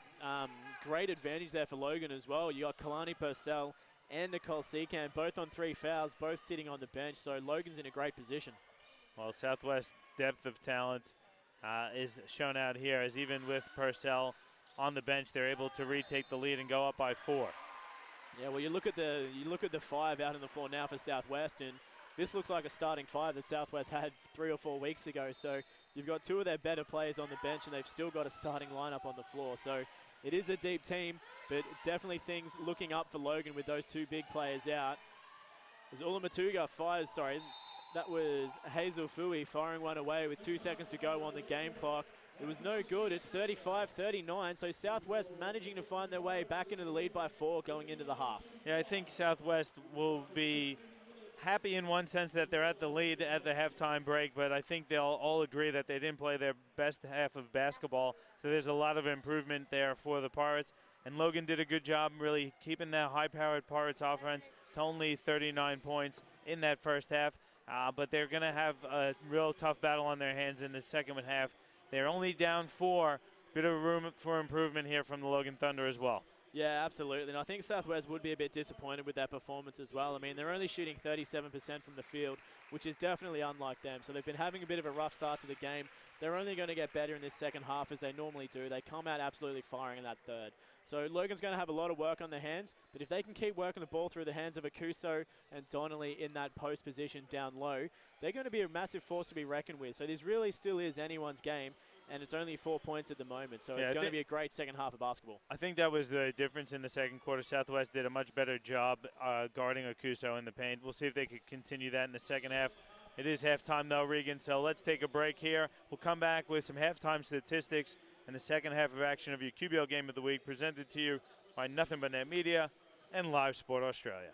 advantage there for Logan as well. You got Kalani Purcell and Nicole Seacamp both on 3 fouls, both sitting on the bench, so Logan's in a great position. Well, Southwest depth of talent is shown out here, as even with Purcell on the bench, they're able to retake the lead and go up by 4. Yeah, well, you look at the 5 out on the floor now for Southwest, and this looks like a starting 5 that Southwest had 3 or 4 weeks ago. So you've got 2 of their better players on the bench, and they've still got a starting lineup on the floor. So it is a deep team, but definitely things looking up for Logan with those 2 big players out. As Ula Matuga fires, that was Hazel Fui firing one away with 2 seconds to go on the game clock. It was no good. It's 35-39, so Southwest managing to find their way back into the lead by 4 going into the half. Yeah, I think Southwest will be happy in one sense that they're at the lead at the halftime break, but I think they'll all agree that they didn't play their best half of basketball, so there's a lot of improvement there for the Pirates. And Logan did a good job really keeping that high-powered Pirates offense to only 39 points in that first half, but they're going to have a real tough battle on their hands in the second half. They're only down 4. Bit of room for improvement here from the Logan Thunder as well. Yeah, absolutely. And I think Southwest would be a bit disappointed with that performance as well. I mean, they're only shooting 37% from the field, which is definitely unlike them. So they've been having a bit of a rough start to the game. They're only going to get better in this second half as they normally do. They come out absolutely firing in that third. So Logan's going to have a lot of work on their hands, but if they can keep working the ball through the hands of Akuso and Donnelly in that post position down low, they're going to be a massive force to be reckoned with. So this really still is anyone's game, and it's only 4 points at the moment. So it's going to be a great second half of basketball. I think that was the difference in the second quarter. Southwest did a much better job guarding Akuso in the paint. We'll see if they could continue that in the second half. It is halftime, though, Regan, so let's take a break here. We'll come back with some halftime statistics and the second half of action of your QBL Game of the Week, presented to you by Nothing But Net Media and Live Sport Australia.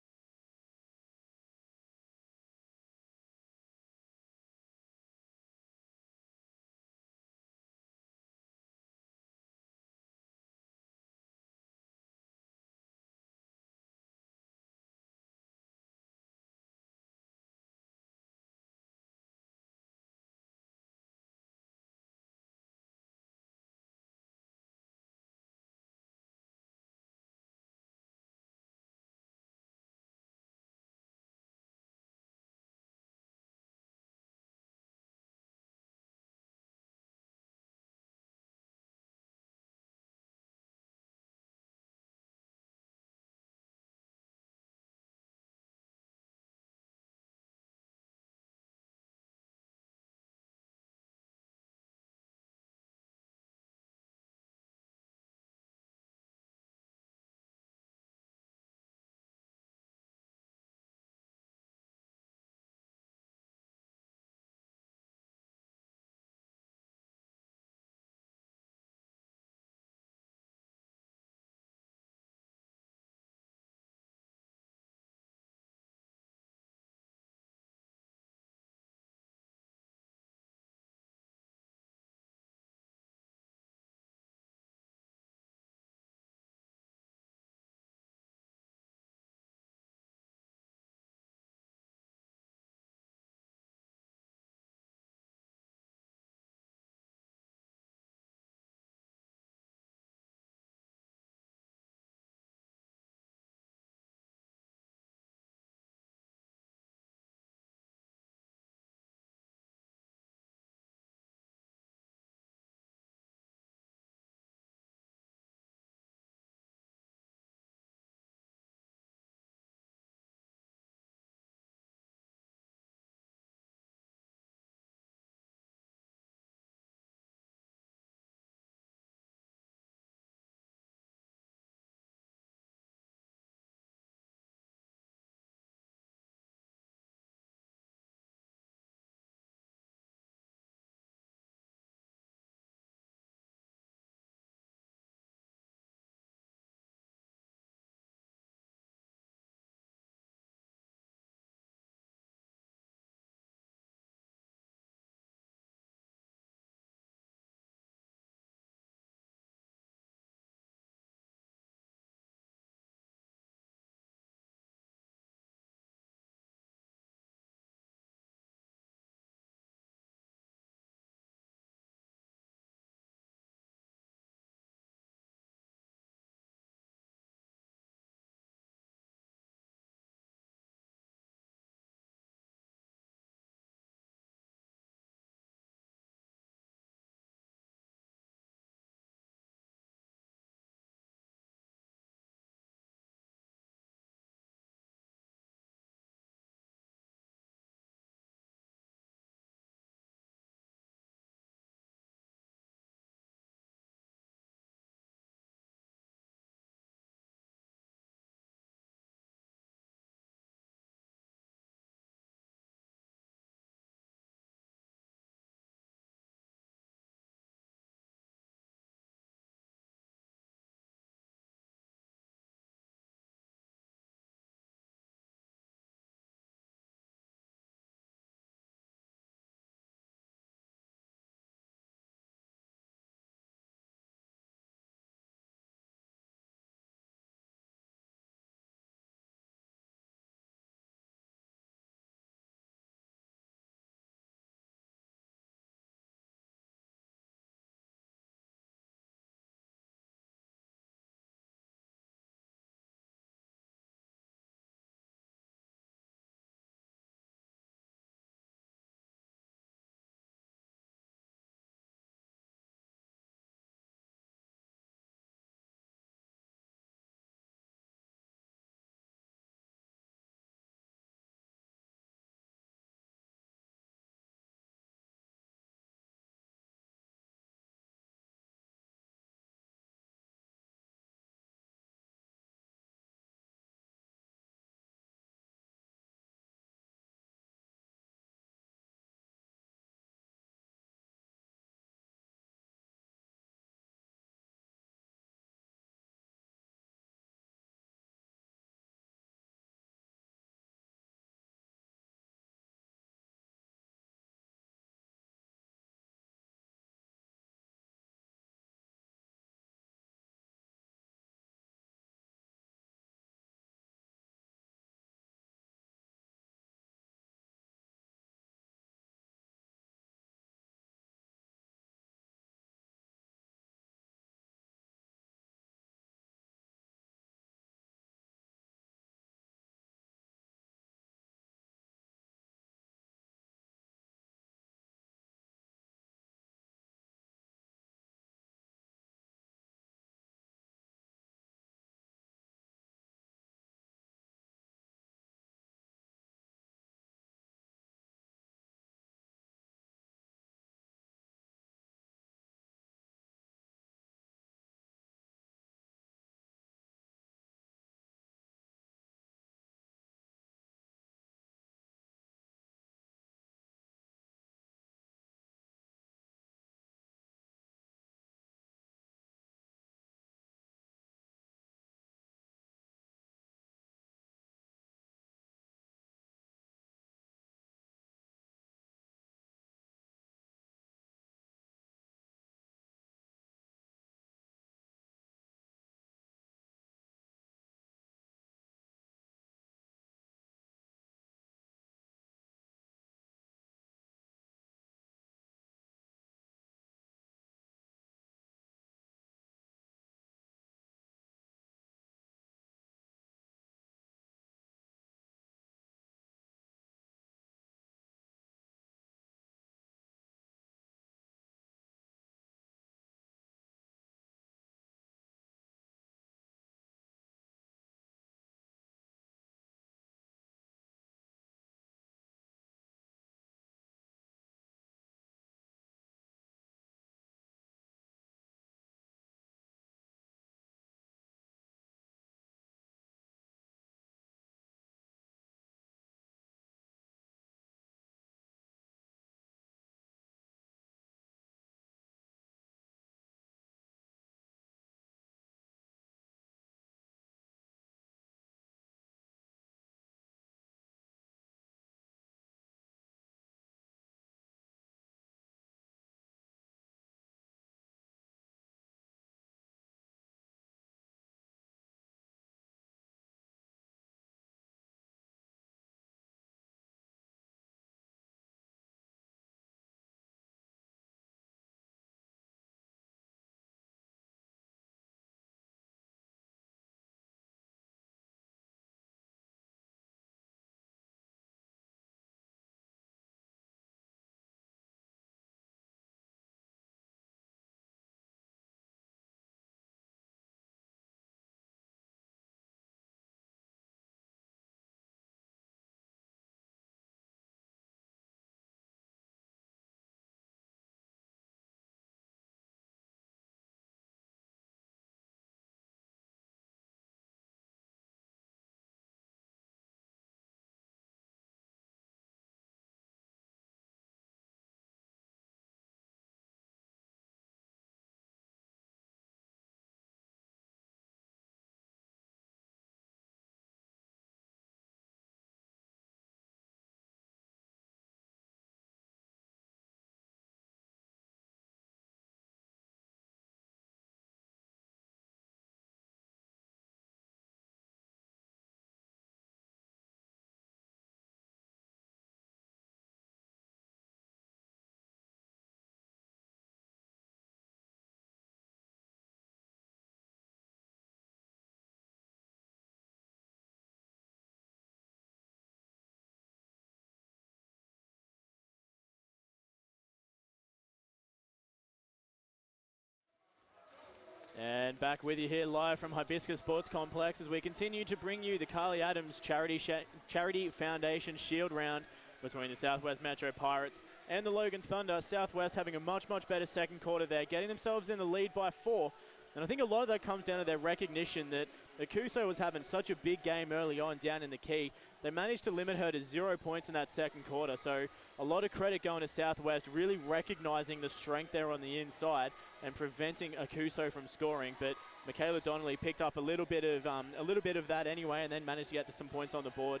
And back with you here live from Hibiscus Sports Complex as we continue to bring you the Carly Adams Charity Foundation Shield Round between the Southwest Metro Pirates and the Logan Thunder. Southwest having a much better second quarter there, getting themselves in the lead by 4. And I think a lot of that comes down to their recognition that Akuso was having such a big game early on down in the key. They managed to limit her to 0 points in that second quarter. So a lot of credit going to Southwest, really recognizing the strength there on the inside and preventing Akuso from scoring. But Michaela Donnelly picked up a little bit of that anyway, and then managed to get some points on the board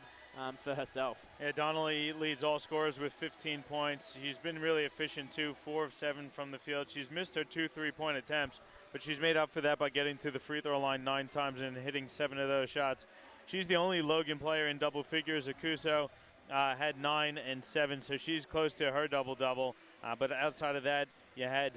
for herself. Yeah, Donnelly leads all scorers with 15 points. She's been really efficient too, 4 of 7 from the field. She's missed her 2 3-point attempts, but she's made up for that by getting to the free throw line 9 times and hitting 7 of those shots. She's the only Logan player in double figures. Akuso had 9 and 7, so she's close to her double-double. But outside of that, you had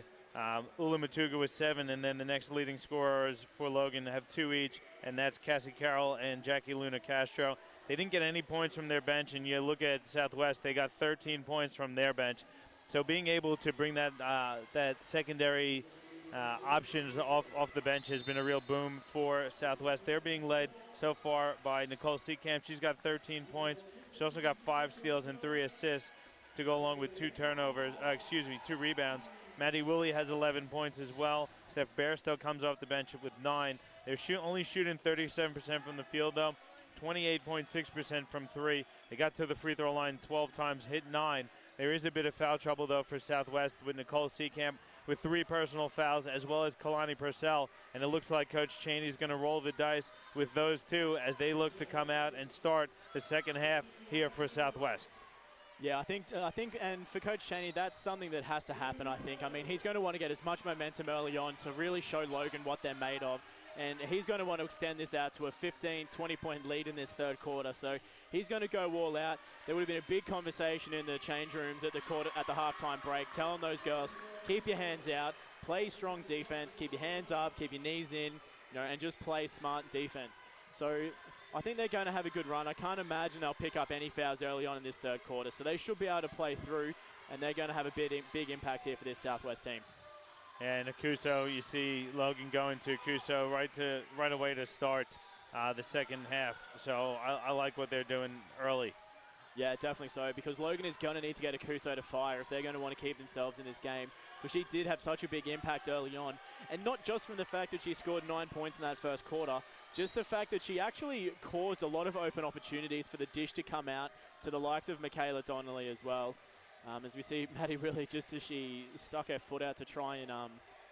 Ula Matuga with 7, and then the next leading scorers for Logan have 2 each, and that's Cassie Carroll and Jackie Luna Castro. They didn't get any points from their bench, and you look at Southwest, they got 13 points from their bench. So being able to bring that secondary options off the bench has been a real boom for Southwest. They're being led so far by Nicole Seekamp. She's got 13 points. She also got 5 steals and 3 assists to go along with 2 rebounds. Maddie Woolley has 11 points as well. Steph Bairstow comes off the bench with 9. They're only shooting 37% from the field, though, 28.6% from 3. They got to the free throw line 12 times, hit 9. There is a bit of foul trouble, though, for Southwest with Nicole Seekamp with 3 personal fouls, as well as Kalani Purcell. And it looks like Coach Cheney's going to roll the dice with those two as they look to come out and start the second half here for Southwest. Yeah, I think, and for Coach Cheney, that's something that has to happen, I think. I mean, he's going to want to get as much momentum early on to really show Logan what they're made of. And he's going to want to extend this out to a 15, 20-point lead in this third quarter. So he's going to go all out. There would have been a big conversation in the change rooms at the halftime break, telling those girls, keep your hands out, play strong defense, keep your hands up, keep your knees in, and just play smart defense. So I think they're going to have a good run. I can't imagine they'll pick up any fouls early on in this third quarter. So they should be able to play through, and they're going to have a big impact here for this Southwest team. And Akuso, you see Logan going to Akuso right away to start the second half. So I like what they're doing early. Yeah, definitely so, because Logan is going to need to get Akuso to fire if they're going to want to keep themselves in this game, because she did have such a big impact early on. And not just from the fact that she scored 9 points in that first quarter, just the fact that she actually caused a lot of open opportunities for the dish to come out to the likes of Michaela Donnelly as well. As we see Maddie really just as she stuck her foot out to try and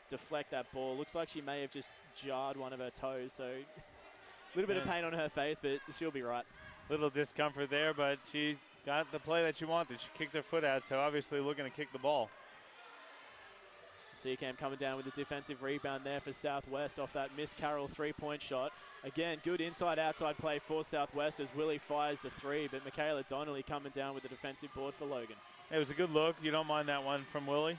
deflect that ball. Looks like she may have just jarred one of her toes, so a little bit of pain on her face, but she'll be right. Little discomfort there, but she got the play that she wanted. She kicked her foot out, so obviously looking to kick the ball. Seacam coming down with a defensive rebound there for Southwest off that Miss Carroll 3-point shot. Again, good inside-outside play for Southwest as Willie fires the 3, but Michaela Donnelly coming down with the defensive board for Logan. It was a good look. You don't mind that one from Willie?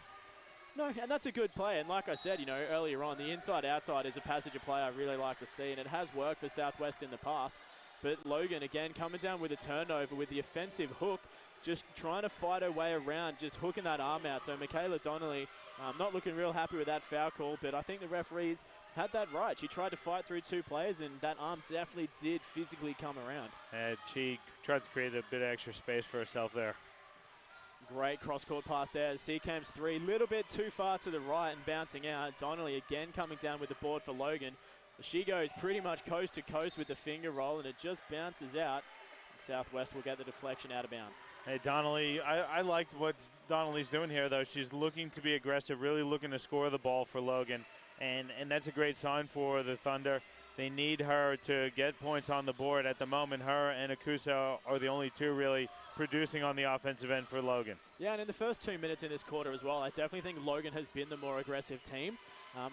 No, and that's a good play. And like I said, earlier on, the inside-outside is a passage of play I really like to see, and it has worked for Southwest in the past. But Logan, again, coming down with a turnover with the offensive hook, just trying to fight her way around, just hooking that arm out. So Michaela Donnelly not looking real happy with that foul call, but I think the referees had that right. She tried to fight through 2 players, and that arm definitely did physically come around. And she tried to create a bit of extra space for herself there. Great cross-court pass there. Seacam's 3, little bit too far to the right and bouncing out. Donnelly again coming down with the board for Logan. She goes pretty much coast to coast with the finger roll, and it just bounces out. Southwest will get the deflection out of bounds. Hey, Donnelly, I like what Donnelly's doing here, though. She's looking to be aggressive, really looking to score the ball for Logan, and that's a great sign for the Thunder. They need her to get points on the board. At the moment, her and Akuso are the only 2 really producing on the offensive end for Logan. Yeah, and in the first 2 minutes in this quarter as well, I definitely think Logan has been the more aggressive team.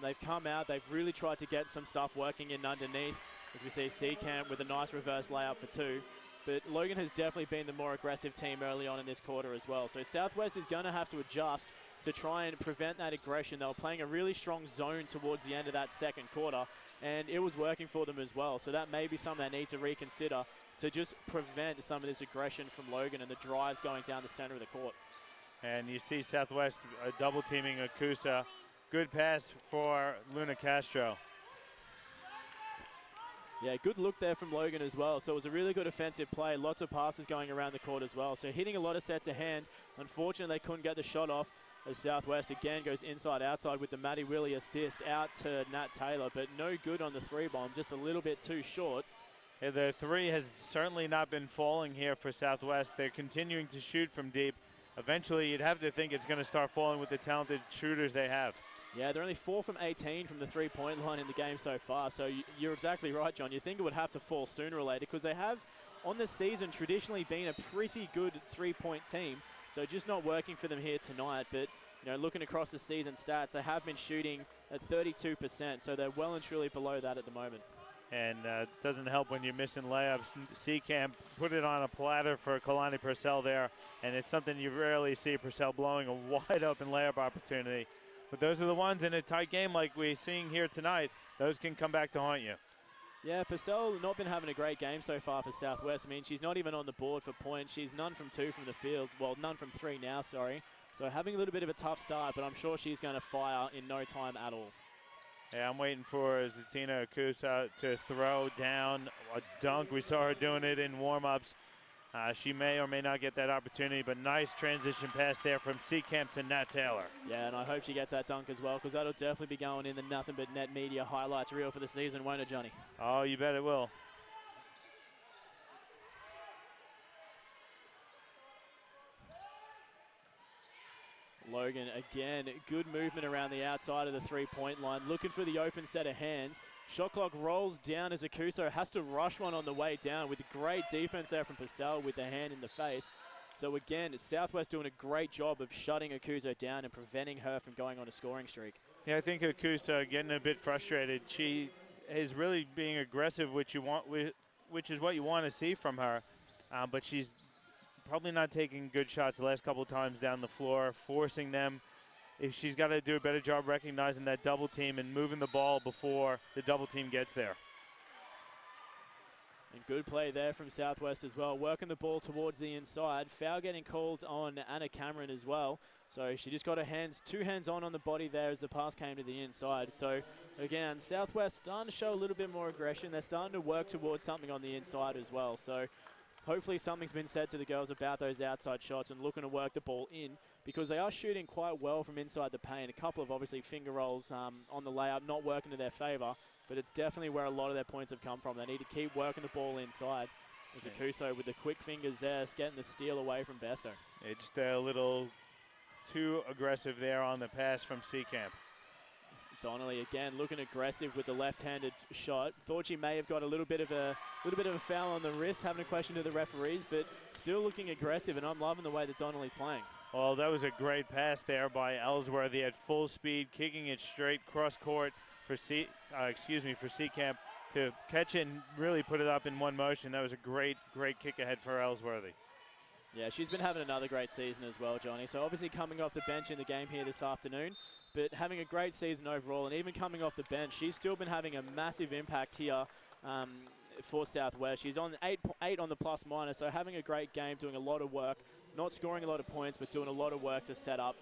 They've come out, they've really tried to get some stuff working in underneath, as we see Seacamp with a nice reverse layup for 2. But Logan has definitely been the more aggressive team early on in this quarter as well. So Southwest is going to have to adjust to try and prevent that aggression. They were playing a really strong zone towards the end of that second quarter, and it was working for them as well. So that may be something they need to reconsider to just prevent some of this aggression from Logan and the drives going down the center of the court. And you see Southwest double teaming Akusa. Good pass for Luna Castro. Yeah, good look there from Logan as well. So it was a really good offensive play. Lots of passes going around the court as well. So hitting a lot of sets of hand. Unfortunately, they couldn't get the shot off as Southwest again goes inside-outside with the Matty Willie assist out to Nat Taylor. But no good on the three bomb, just a little bit too short. Yeah, the three has certainly not been falling here for Southwest. They're continuing to shoot from deep. Eventually, you'd have to think it's going to start falling with the talented shooters they have. Yeah, they're only 4 from 18 from the three-point line in the game so far. So you're exactly right, John. You think it would have to fall sooner or later because they have, on the season, traditionally been a pretty good three-point team. So just not working for them here tonight. But, you know, looking across the season stats, they have been shooting at 32%. So they're well and truly below that at the moment. And it doesn't help when you're missing layups. Seacamp put it on a platter for Kalani Purcell there. And it's something you rarely see, Purcell blowing a wide-open layup opportunity. But those are the ones in a tight game like we're seeing here tonight. Those can come back to haunt you. Yeah, Purcell not been having a great game so far for Southwest. I mean, she's not even on the board for points. She's none from 2 from the field. Well, none from 3 now, sorry. So having a little bit of a tough start, but I'm sure she's going to fire in no time at all. Yeah, I'm waiting for Zatina Akusa to throw down a dunk. We saw her doing it in warm-ups. She may or may not get that opportunity, but nice transition pass there from Seacamp to Nat Taylor. Yeah, and I hope she gets that dunk as well, because that'll definitely be going in the Nothing But Net Media highlights reel for the season, won't it, Johnny? Oh, you bet it will. Logan, again, good movement around the outside of the three-point line, looking for the open set of hands. Shot clock rolls down as Akuso has to rush one on the way down with great defense there from Purcell with the hand in the face. So again, Southwest doing a great job of shutting Akuso down and preventing her from going on a scoring streak. Yeah, I think Akusa getting a bit frustrated. She is really being aggressive, which is what you want to see from her, but she's probably not taking good shots the last couple of times down the floor, forcing them. If she's got to do a better job recognizing that double team and moving the ball before the double team gets there. And good play there from Southwest as well, working the ball towards the inside. Foul getting called on Anna Cameron as well. So she just got her two hands on the body there as the pass came to the inside. So again, Southwest starting to show a little bit more aggression. They're starting to work towards something on the inside as well. So hopefully something's been said to the girls about those outside shots and looking to work the ball in, because they are shooting quite well from inside the paint. A couple of obviously finger rolls on the layup, not working to their favor, but it's definitely where a lot of their points have come from. They need to keep working the ball inside. As Akuso with the quick fingers there, getting the steal away from Besto. Yeah, just a little too aggressive there on the pass from Seacamp. Donnelly again looking aggressive with the left-handed shot. Thought she may have got a little bit of a foul on the wrist, having a question to the referees, but still looking aggressive, and I'm loving the way that Donnelly's playing. Well, that was a great pass there by Ellsworthy at full speed, kicking it straight cross court for Seacamp to catch it and really put it up in one motion. That was a great kick ahead for Ellsworthy. Yeah, she's been having another great season as well, Johnny. So obviously coming off the bench in the game here this afternoon, but having a great season overall, and even coming off the bench, she's still been having a massive impact here for Southwest. She's on 8 on the plus minus, so having a great game, doing a lot of work, not scoring a lot of points, but doing a lot of work to set up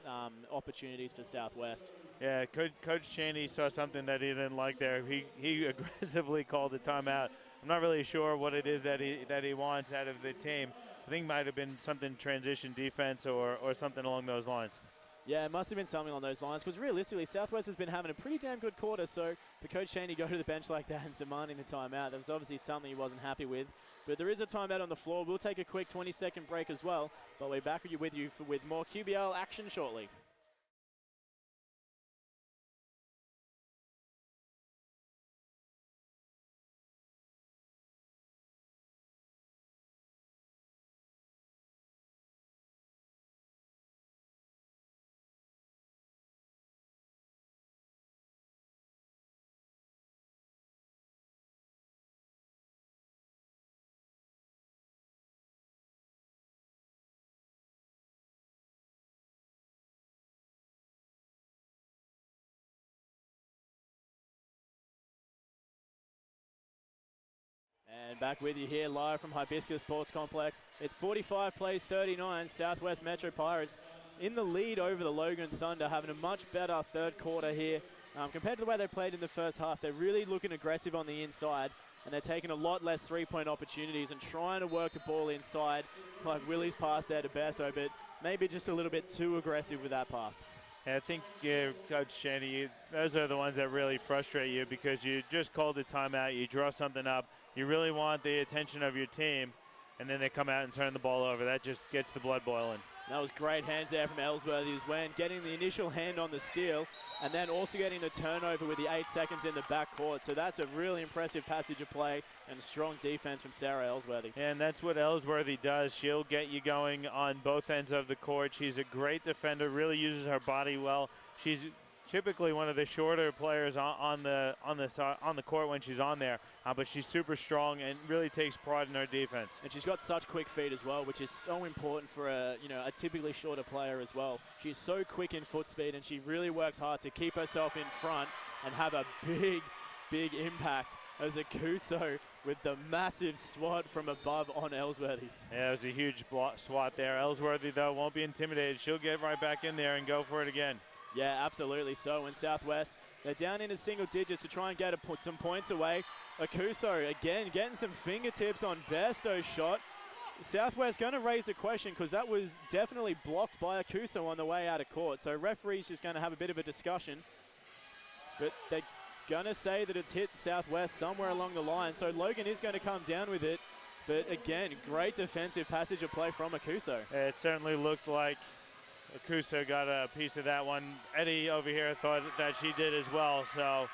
opportunities for Southwest. Yeah, Coach Cheney saw something that he didn't like there. He aggressively called a timeout. I'm not really sure what it is that he wants out of the team. I think it might have been something transition defense or something along those lines. Yeah, it must have been something along those lines, because realistically, Southwest has been having a pretty damn good quarter, so for Coach Cheney go to the bench like that and demanding the timeout, that was obviously something he wasn't happy with. But there is a timeout on the floor. We'll take a quick 20-second break as well, but we're back with you with more QBL action shortly. And back with you here live from Hibiscus Sports Complex. It's 45 plays 39, Southwest Metro Pirates in the lead over the Logan Thunder, having a much better third quarter here. Compared to the way they played in the first half, they're really looking aggressive on the inside. and they're taking a lot less three-point opportunities and trying to work the ball inside, like Willie's pass there to Bairstow, but maybe just a little bit too aggressive with that pass. Yeah, I think, Coach Shandy, those are the ones that really frustrate you because you just called a timeout, you draw something up, you really want the attention of your team, and then they come out and turn the ball over. That just gets the blood boiling. That was great hands there from Ellsworthy as well, getting the initial hand on the steal and then also getting the turnover with the 8 seconds in the backcourt. So that's a really impressive passage of play and strong defense from Sarah Ellsworthy. And that's what Ellsworthy does. She'll get you going on both ends of the court. She's a great defender, really uses her body well. She's typically one of the shorter players on the court when she's on there, but she's super strong and really takes pride in her defense. And she's got such quick feet as well, which is so important for a typically shorter player as well. She's so quick in foot speed, and she really works hard to keep herself in front and have a big impact as Akuso with the massive swat from above on Ellsworthy. Yeah, it was a huge swat there. Ellsworthy, though, won't be intimidated. She'll get right back in there and go for it again. Yeah, absolutely so. In Southwest, they're down into single digits to try and get some points away. Akuso, again, getting some fingertips on Bairstow's shot. Southwest going to raise a question because that was definitely blocked by Akuso on the way out of court. So referee's just going to have a bit of a discussion. But they're going to say that it's hit Southwest somewhere along the line. So Logan is going to come down with it. But again, great defensive passage of play from Akuso. It certainly looked like Akuso got a piece of that one. Eddie over here thought that she did as well, so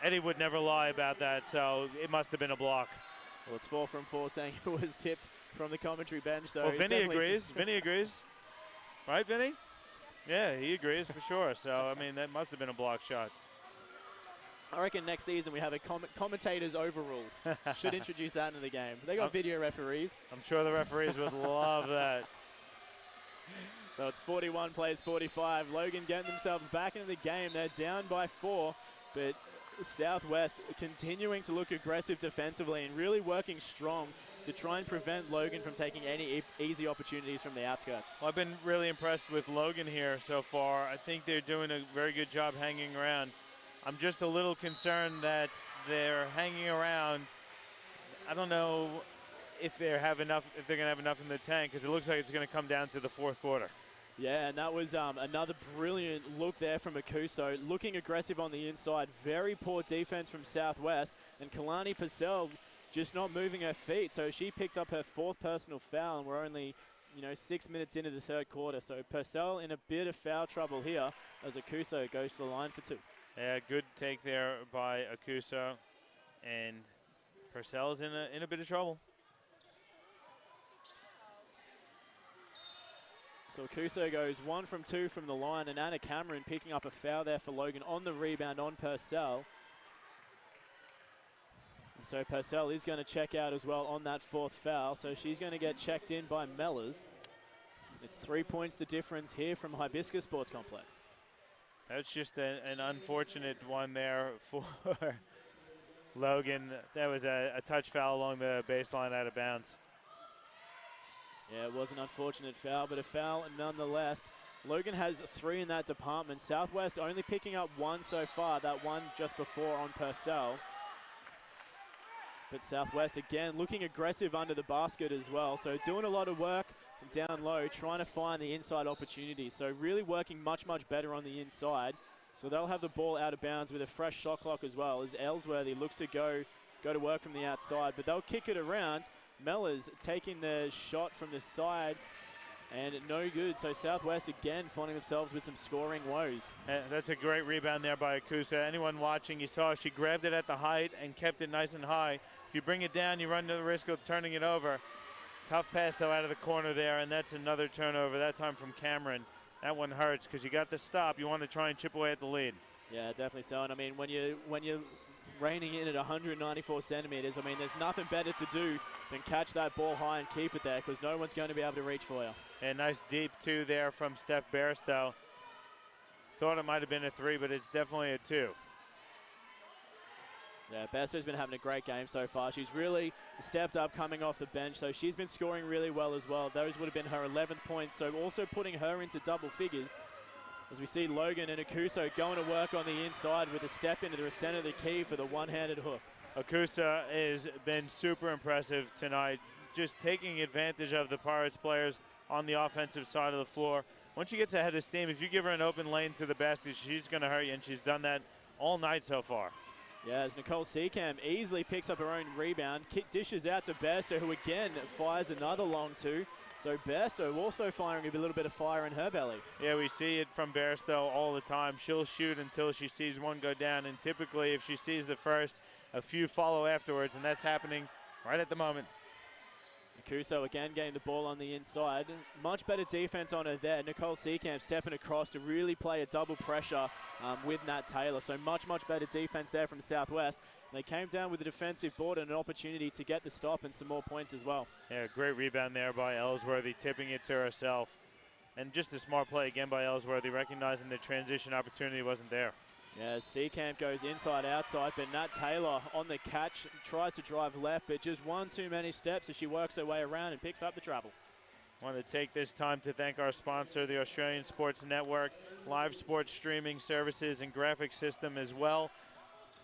Eddie would never lie about that, so it must have been a block. Well, it's 4 from 4 saying it was tipped from the commentary bench. So well, Vinny agrees. Vinny agrees. Right, Vinny? Yeah, he agrees for sure. So, I mean, that must have been a block shot. I reckon next season we have a commentators overrule. Should introduce that into the game. They got video referees. I'm sure the referees would love that. So it's 41 plays 45. Logan getting themselves back into the game. They're down by 4, but Southwest continuing to look aggressive defensively and really working strong to try and prevent Logan from taking any easy opportunities from the outskirts. Well, I've been really impressed with Logan here so far. I think they're doing a very good job hanging around. I'm just a little concerned that they're hanging around. I don't know if they have enough, if they're going to have enough in the tank, because it looks like it's going to come down to the fourth quarter. Yeah, and that was another brilliant look there from Akuso, looking aggressive on the inside. Very poor defense from Southwest, and Kalani Purcell just not moving her feet. So she picked up her 4th personal foul, and we're only 6 minutes into the third quarter. So Purcell in a bit of foul trouble here as Akuso goes to the line for 2. Yeah, good take there by Akuso, and Purcell's in a bit of trouble. So Akuso goes 1 from 2 from the line, and Anna Cameron picking up a foul there for Logan on the rebound on Purcell. And so Purcell is going to check out as well on that 4th foul, so she's going to get checked in by Mellors. It's 3 points the difference here from Hibiscus Sports Complex. That's just an unfortunate one there for Logan. That was a touch foul along the baseline out of bounds. Yeah, it was an unfortunate foul, but a foul nonetheless. Logan has 3 in that department. Southwest only picking up 1 so far, that one just before on Purcell. But Southwest, again, looking aggressive under the basket as well. So doing a lot of work down low, trying to find the inside opportunities. So really working much better on the inside. So they'll have the ball out of bounds with a fresh shot clock as well, as Ellsworthy looks to go to work from the outside. But they'll kick it around. Mellors taking the shot from the side, and no good. So Southwest again finding themselves with some scoring woes. That's a great rebound there by Akusa. Anyone watching, you saw she grabbed it at the height and kept it nice and high. If you bring it down, you run the risk of turning it over. Tough pass, though, out of the corner there, and that's another turnover, that time from Cameron. That one hurts because you got the stop. You want to try and chip away at the lead. Yeah, definitely so. And, I mean, when you're reining in at 194 centimeters, I mean, there's nothing better to do than catch that ball high and keep it there because no one's going to be able to reach for you. And nice deep 2 there from Steph Bairstow. Thought it might have been a 3, but it's definitely a 2. Yeah, Bairstow's been having a great game so far. She's really stepped up coming off the bench, so she's been scoring really well as well. Those would have been her 11th points, so also putting her into double figures. As we see Logan and Akuso going to work on the inside with a step into the center of the key for the one-handed hook. Akusa has been super impressive tonight, just taking advantage of the Pirates players on the offensive side of the floor. Once she gets ahead of steam, if you give her an open lane to the basket, she's going to hurt you, and she's done that all night so far. Yeah, as Nicole Seacamp easily picks up her own rebound, dishes out to Bairstow, who again fires another long two. So Bairstow also firing a little bit of fire in her belly. Yeah, we see it from Bairstow all the time. She'll shoot until she sees one go down, and typically if she sees the first, a few follow afterwards, and that's happening right at the moment. Akuso again getting the ball on the inside. Much better defense on her there. Nicole Seacamp stepping across to really play a double pressure with Nat Taylor. So much better defense there from Southwest. They came down with a defensive board and an opportunity to get the stop and some more points as well. Yeah, great rebound there by Ellsworthy, tipping it to herself. And just a smart play again by Ellsworthy, recognizing the transition opportunity wasn't there. Yeah, Seacamp goes inside, outside, but Nat Taylor on the catch, tries to drive left, but just one too many steps as she works her way around and picks up the travel. I want to take this time to thank our sponsor, the Australian Sports Network, live sports streaming services and graphic system as well.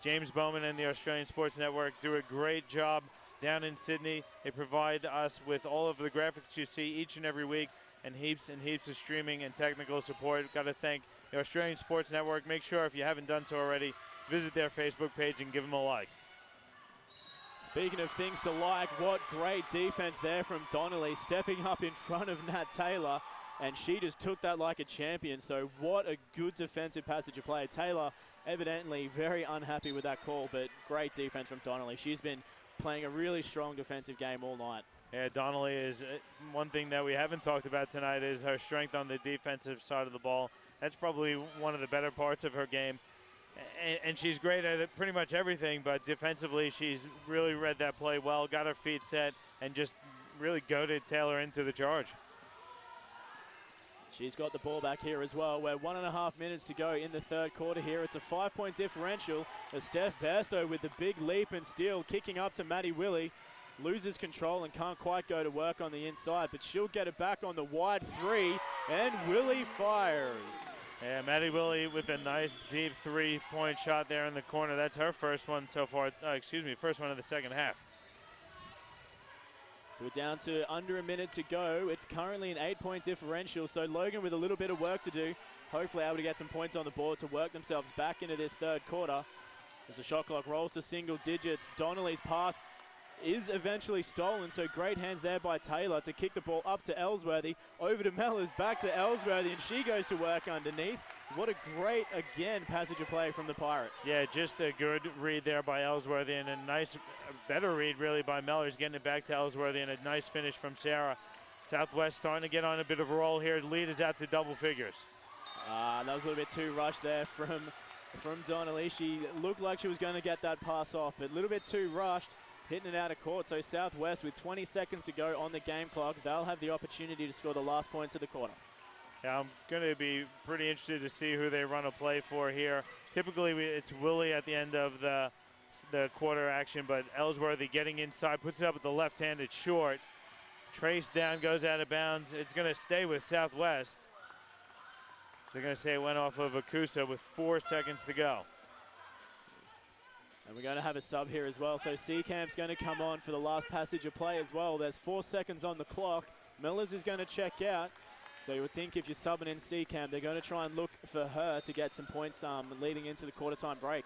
James Bowman and the Australian Sports Network do a great job down in Sydney. They provide us with all of the graphics you see each and every week, and heaps of streaming and technical support. Got to thank the Australian Sports Network. Make sure, if you haven't done so already, visit their Facebook page and give them a like. Speaking of things to like, what great defense there from Donnelly, stepping up in front of Nat Taylor, and she just took that like a champion. So what a good defensive passage of play. Taylor evidently very unhappy with that call, but great defense from Donnelly. She's been playing a really strong defensive game all night. Yeah, Donnelly is one thing that we haven't talked about tonight is her strength on the defensive side of the ball. That's probably one of the better parts of her game. And she's great at it, pretty much everything, but defensively she's really read that play well, got her feet set, and just really goaded Taylor into the charge. She's got the ball back here as well. We're 1.5 minutes to go in the third quarter here. It's a 5-point differential. As Steph Bairstow with the big leap and steal, kicking up to Maddie Willie. Loses control and can't quite go to work on the inside, but she'll get it back on the wide three, and Willie fires. Yeah, Maddie Willie with a nice deep three-point shot there in the corner. That's her first one so far, first one of the second half. So we're down to under a minute to go. It's currently an 8-point differential, so Logan with a little bit of work to do, hopefully able to get some points on the board to work themselves back into this third quarter. As the shot clock rolls to single digits, Donnelly's pass is eventually stolen, so great hands there by Taylor to kick the ball up to Ellsworthy, over to Mellors, back to Ellsworthy, and she goes to work underneath. What a great, again, passage of play from the Pirates. Yeah, just a good read there by Ellsworthy, and a nice, better read really by Mellors, getting it back to Ellsworthy, and a nice finish from Sarah. Southwest starting to get on a bit of a roll here. The lead is out to double figures. That was a little bit too rushed there from Donnelly. She looked like she was going to get that pass off, but a little bit too rushed. Hitting it out of court, so Southwest with 20 seconds to go on the game clock, they'll have the opportunity to score the last points of the quarter. Yeah, I'm going to be pretty interested to see who they run a play for here. Typically, it's Willie at the end of the quarter action, but Ellsworthy getting inside, puts it up with the left-handed short. Trace down, goes out of bounds. It's going to stay with Southwest. They're going to say it went off of Akusa with 4 seconds to go. And we're going to have a sub here as well. So Seacamp's going to come on for the last passage of play as well. There's 4 seconds on the clock. Mellors is going to check out. So you would think if you're subbing in Seacamp, they're going to try and look for her to get some points leading into the quarter time break.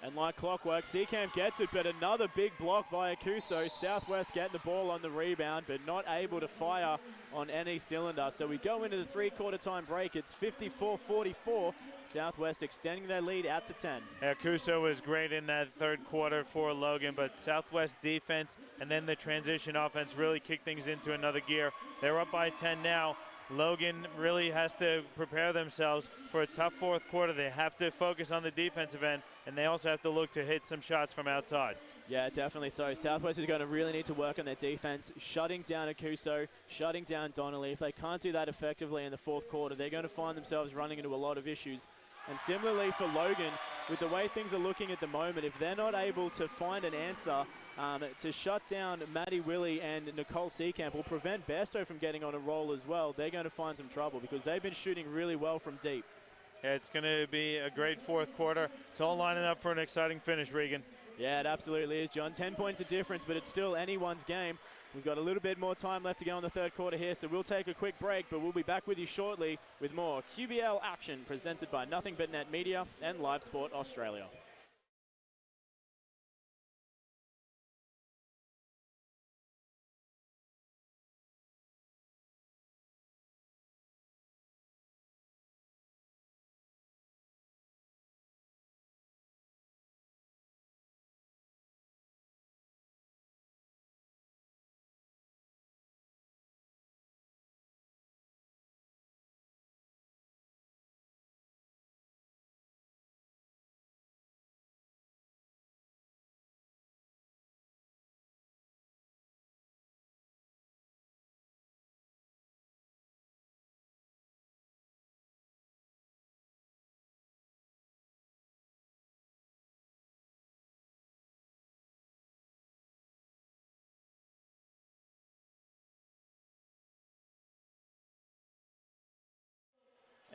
And like clockwork, Seacamp gets it, but another big block by Akuso. Southwest getting the ball on the rebound, but not able to fire on any cylinder. So we go into the three-quarter time break. It's 54-44. Southwest extending their lead out to 10. Akuso was great in that third quarter for Logan, but Southwest defense and then the transition offense really kicked things into another gear. They're up by 10 now. Logan really has to prepare themselves for a tough fourth quarter. They have to focus on the defensive end, and they also have to look to hit some shots from outside. Yeah, definitely so. Southwest is going to really need to work on their defense, shutting down Akuso, shutting down Donnelly. If they can't do that effectively in the fourth quarter, they're going to find themselves running into a lot of issues. And similarly for Logan, with the way things are looking at the moment, if they're not able to find an answer to shut down Maddie Willie and Nicole Seacamp, will prevent Bairstow from getting on a roll as well, they're going to find some trouble because they've been shooting really well from deep. Yeah, it's going to be a great fourth quarter. It's all lining up for an exciting finish, Regan. Yeah, it absolutely is, John. 10 points of difference, but it's still anyone's game. We've got a little bit more time left to go in the third quarter here, so we'll take a quick break, but we'll be back with you shortly with more QBL action presented by Nothing But Net Media and Live Sport Australia.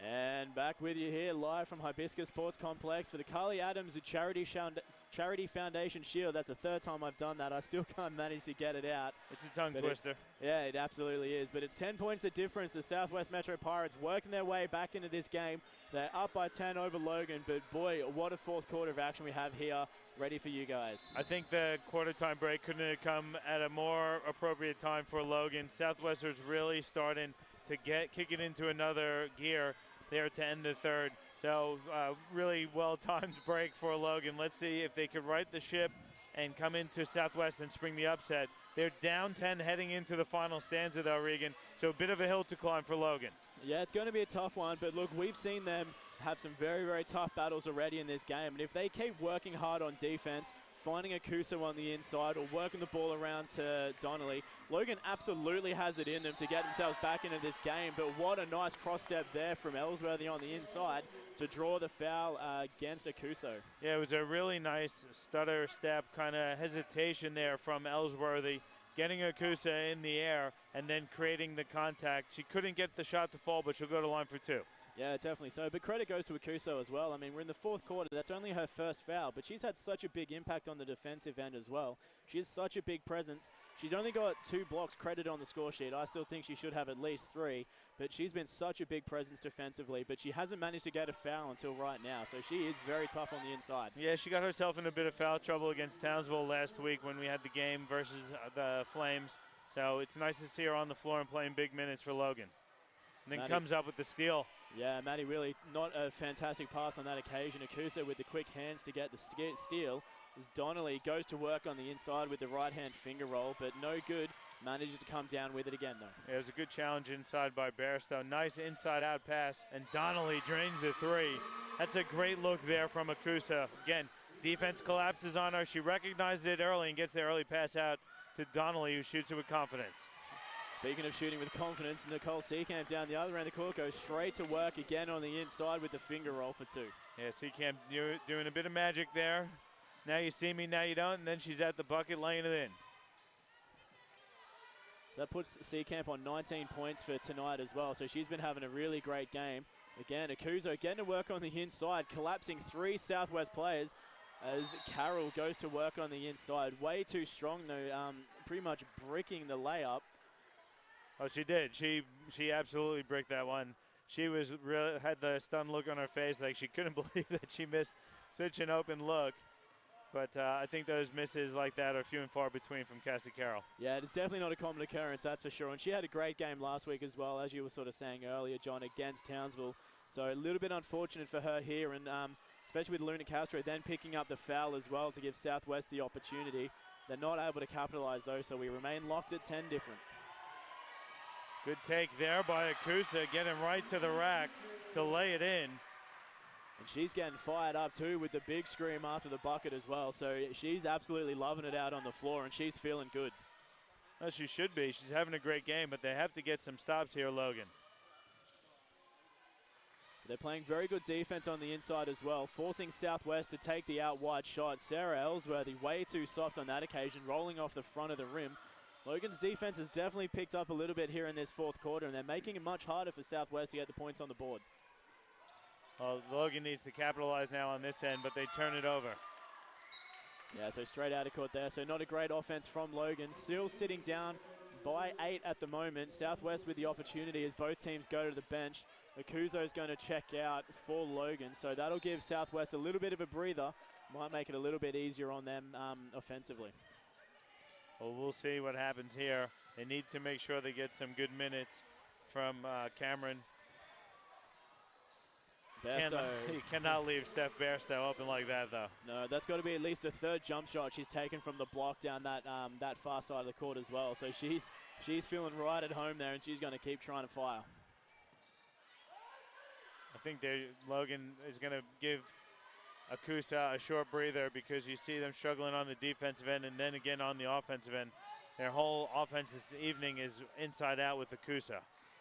And back with you here live from Hibiscus Sports Complex for the Carly Adams Charity Foundation Shield. That's the third time I've done that. I still can't manage to get it out. It's a tongue twister. Yeah, it absolutely is. But it's 10 points the difference. The Southwest Metro Pirates working their way back into this game. They're up by 10 over Logan. But boy, what a fourth quarter of action we have here ready for you guys. I think the quarter time break couldn't have come at a more appropriate time for Logan. Southwestern's really starting to kick it into another gear there to end the third. So really well-timed break for Logan. Let's see if they could right the ship and come into Southwest and spring the upset. They're down 10 heading into the final stanza though, Regan. So a bit of a hill to climb for Logan. Yeah, it's going to be a tough one, but look, we've seen them have some very, very tough battles already in this game. And if they keep working hard on defense, finding a Kuso on the inside or working the ball around to Donnelly, Logan absolutely has it in them to get themselves back into this game. But what a nice cross step there from Ellsworthy on the inside to draw the foul against Akuso. Yeah, it was a really nice stutter step kind of hesitation there from Ellsworthy, getting Akusa in the air and then creating the contact. She couldn't get the shot to fall, but she'll go to line for two. Yeah, definitely so. But credit goes to Akuso as well. I mean, we're in the fourth quarter. That's only her first foul, but she's had such a big impact on the defensive end as well. She has such a big presence. She's only got 2 blocks credited on the score sheet. I still think she should have at least 3, but she's been such a big presence defensively, but she hasn't managed to get a foul until right now, so she is very tough on the inside. Yeah, she got herself in a bit of foul trouble against Townsville last week when we had the game versus the Flames, so it's nice to see her on the floor and playing big minutes for Logan. And then Maddie comes up with the steal. Yeah, Maddie really not a fantastic pass on that occasion. Akusa with the quick hands to get the steal. As Donnelly goes to work on the inside with the right-hand finger roll, but no good. Manages to come down with it again, though. Yeah, it was a good challenge inside by Bairstow. Nice inside-out pass, and Donnelly drains the 3. That's a great look there from Akusa. Again, defense collapses on her. She recognizes it early and gets the early pass out to Donnelly, who shoots it with confidence. Speaking of shooting with confidence, Nicole Seekamp down the other end of the court goes straight to work again on the inside with the finger roll for 2. Yeah, Seekamp doing a bit of magic there. Now you see me, now you don't, and then she's at the bucket laying it in. So that puts Seekamp on 19 points for tonight as well, so she's been having a really great game. Again, Akuso getting to work on the inside, collapsing 3 Southwest players as Carroll goes to work on the inside. Way too strong though, pretty much bricking the layup. Oh, she did. She absolutely bricked that one. She was had the stunned look on her face, like she couldn't believe that she missed such an open look. But I think those misses like that are few and far between from Cassie Carroll. Yeah, it's definitely not a common occurrence, that's for sure. And she had a great game last week as well, as you were sort of saying earlier, John, against Townsville. So a little bit unfortunate for her here, and especially with Luna Castro then picking up the foul as well to give Southwest the opportunity. They're not able to capitalize though, so we remain locked at 10 different. Good take there by Akusa, getting right to the rack to lay it in. And she's getting fired up too with the big scream after the bucket as well. So she's absolutely loving it out on the floor, and she's feeling good. Well, she should be. She's having a great game, but they have to get some stops here, Logan. They're playing very good defense on the inside as well, forcing Southwest to take the out wide shot. Sarah Ellsworthy way too soft on that occasion, rolling off the front of the rim. Logan's defense has definitely picked up a little bit here in this fourth quarter, and they're making it much harder for Southwest to get the points on the board. Well, Logan needs to capitalize now on this end, but they turn it over. Yeah, so straight out of court there. So not a great offense from Logan. Still sitting down by 8 at the moment. Southwest with the opportunity as both teams go to the bench. Akuzo's going to check out for Logan. So that'll give Southwest a little bit of a breather. Might make it a little bit easier on them offensively. Well, we'll see what happens here. They need to make sure they get some good minutes from Cameron. You cannot leave Steph Bairstow open like that, though. No, that's got to be at least a third jump shot she's taken from the block down that that far side of the court as well. So she's feeling right at home there, and she's going to keep trying to fire. I think Logan is going to give Akusa a short breather because you see them struggling on the defensive end and then again on the offensive end. Their whole offense this evening is inside out with Akusa.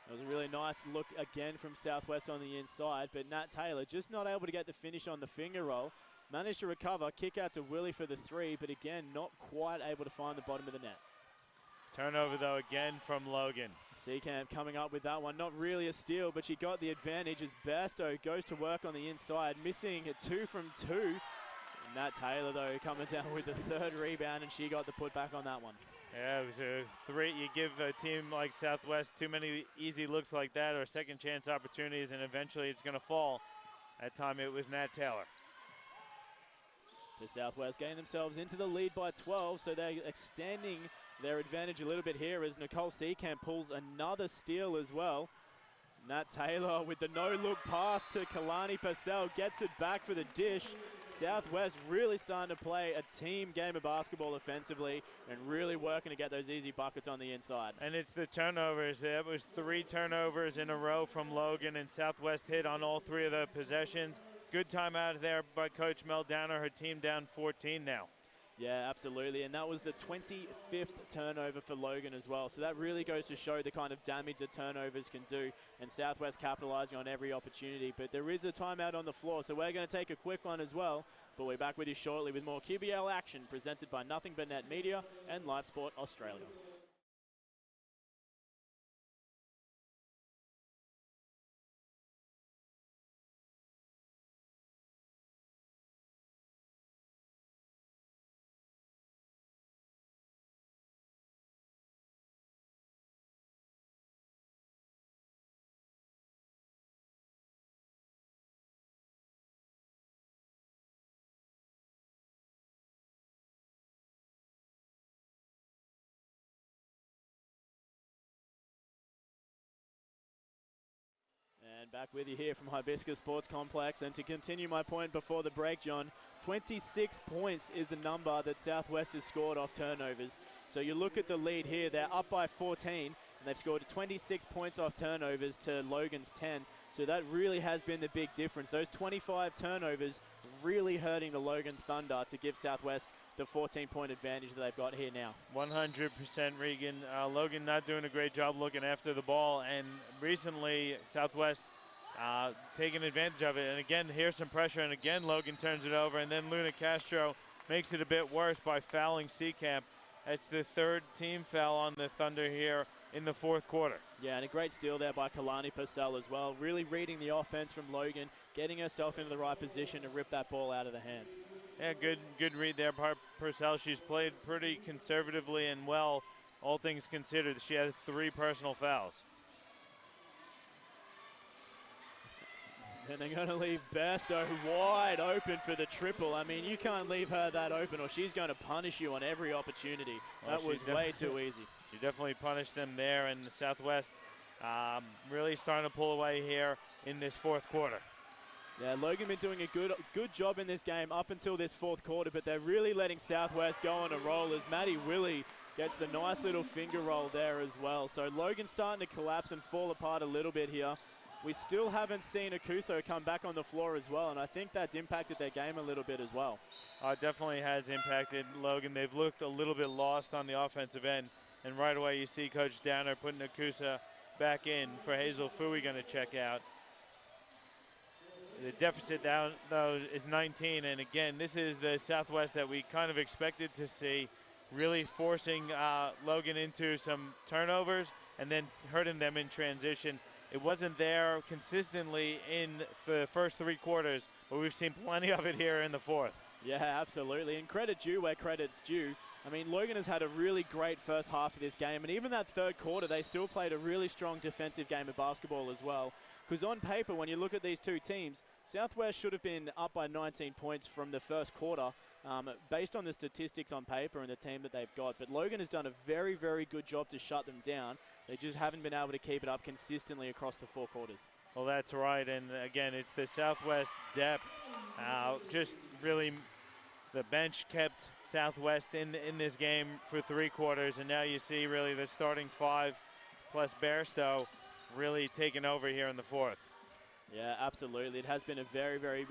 It was a really nice look again from Southwest on the inside, but Nat Taylor just not able to get the finish on the finger roll. Managed to recover, kick out to Willie for the 3, but again, not quite able to find the bottom of the net. Turnover, though, again from Logan. Seacamp coming up with that one. Not really a steal, but she got the advantage as Bairstow goes to work on the inside, missing a 2 from 2. Nat Taylor, though, coming down with the 3rd rebound, and she got the putback on that one. Yeah, it was a 3. You give a team like Southwest too many easy looks like that or second chance opportunities, and eventually it's going to fall. That time it was Nat Taylor. The Southwest getting themselves into the lead by 12, so they're extending their advantage a little bit here as Nicole Seacamp pulls another steal as well. Nat Taylor with the no-look pass to Kalani Purcell gets it back for the dish. Southwest really starting to play a team game of basketball offensively and really working to get those easy buckets on the inside. And it's the turnovers. It was 3 turnovers in a row from Logan, and Southwest hit on all 3 of the possessions. Good time out there by Coach Mel Downer. Her team down 14 now. Yeah, absolutely, and that was the 25th turnover for Logan as well. So that really goes to show the kind of damage that turnovers can do, and Southwest capitalizing on every opportunity. But there is a timeout on the floor, so we're going to take a quick one as well. But we're back with you shortly with more QBL action presented by Nothing But Net Media and Live Sport Australia. And back with you here from Hibiscus Sports Complex. And to continue my point before the break, John, 26 points is the number that Southwest has scored off turnovers. So you look at the lead here, they're up by 14, and they've scored 26 points off turnovers to Logan's 10. So that really has been the big difference. Those 25 turnovers really hurting the Logan Thunder to give Southwest the 14-point advantage that they've got here now. 100% Regan. Logan not doing a great job looking after the ball, and recently Southwest taking advantage of it. And again, here's some pressure, and again Logan turns it over, and then Luna Castro makes it a bit worse by fouling Seacamp. That's the 3rd team foul on the Thunder here in the 4th quarter. Yeah, and a great steal there by Kalani Purcell as well. Really reading the offense from Logan, getting herself into the right position to rip that ball out of the hands. Yeah, good read there by Purcell. She's played pretty conservatively and well, all things considered. She has 3 personal fouls. And they're going to leave Bairstow wide open for the triple. I mean, you can't leave her that open or she's going to punish you on every opportunity. Well, that was way too easy. You definitely punished them there, and the Southwest really starting to pull away here in this 4th quarter. Yeah, Logan been doing a good job in this game up until this 4th quarter, but they're really letting Southwest go on a roll as Maddie Willie gets the nice little finger roll there as well. So Logan's starting to collapse and fall apart a little bit here. We still haven't seen Akuso come back on the floor as well, and I think that's impacted their game a little bit as well. It definitely has impacted Logan. They've looked a little bit lost on the offensive end, and right away you see Coach Downer putting Akusa back in for Hazel Fui going to check out. The deficit down, though, is 19, and again, this is the Southwest that we kind of expected to see, really forcing Logan into some turnovers and then hurting them in transition. It wasn't there consistently in the first 3 quarters, but we've seen plenty of it here in the fourth. Yeah, absolutely. And credit due where credit's due. I mean, Logan has had a really great first half to this game, and even that third quarter, they still played a really strong defensive game of basketball as well. Because on paper, when you look at these two teams, Southwest should have been up by 19 points from the first quarter, based on the statistics on paper and the team that they've got. But Logan has done a very, very good job to shut them down. They just haven't been able to keep it up consistently across the 4 quarters. Well, that's right, and again, it's the Southwest depth. Just really, the bench kept Southwest in this game for 3 quarters, and now you see really the starting 5 plus Bairstow really taking over here in the fourth. Yeah, absolutely. It has been a very, very,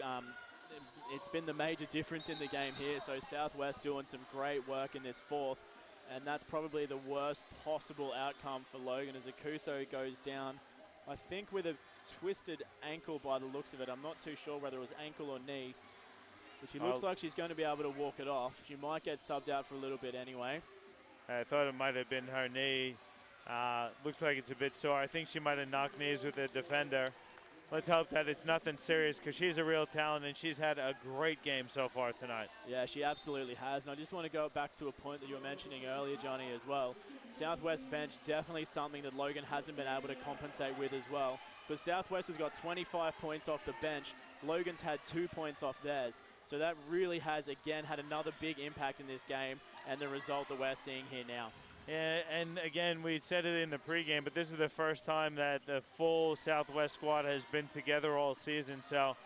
it's been the major difference in the game here. So Southwest doing some great work in this fourth, and that's probably the worst possible outcome for Logan as Akuso goes down, I think with a twisted ankle by the looks of it. I'm not too sure whether it was ankle or knee, but she looks like she's going to be able to walk it off. She might get subbed out for a little bit anyway. I thought it might have been her knee. Looks like it's a bit sore. I think she might have knocked knees with the defender. Let's hope that it's nothing serious, because she's a real talent and she's had a great game so far tonight. Yeah, she absolutely has. And I just want to go back to a point that you were mentioning earlier, Johnny, as well. Southwest bench, definitely something that Logan hasn't been able to compensate with as well. Because Southwest has got 25 points off the bench. Logan's had 2 points off theirs. So that really has, again, had another big impact in this game and the result that we're seeing here now. Yeah, and again, we said it in the pregame, but this is the first time that the full Southwest squad has been together all season. So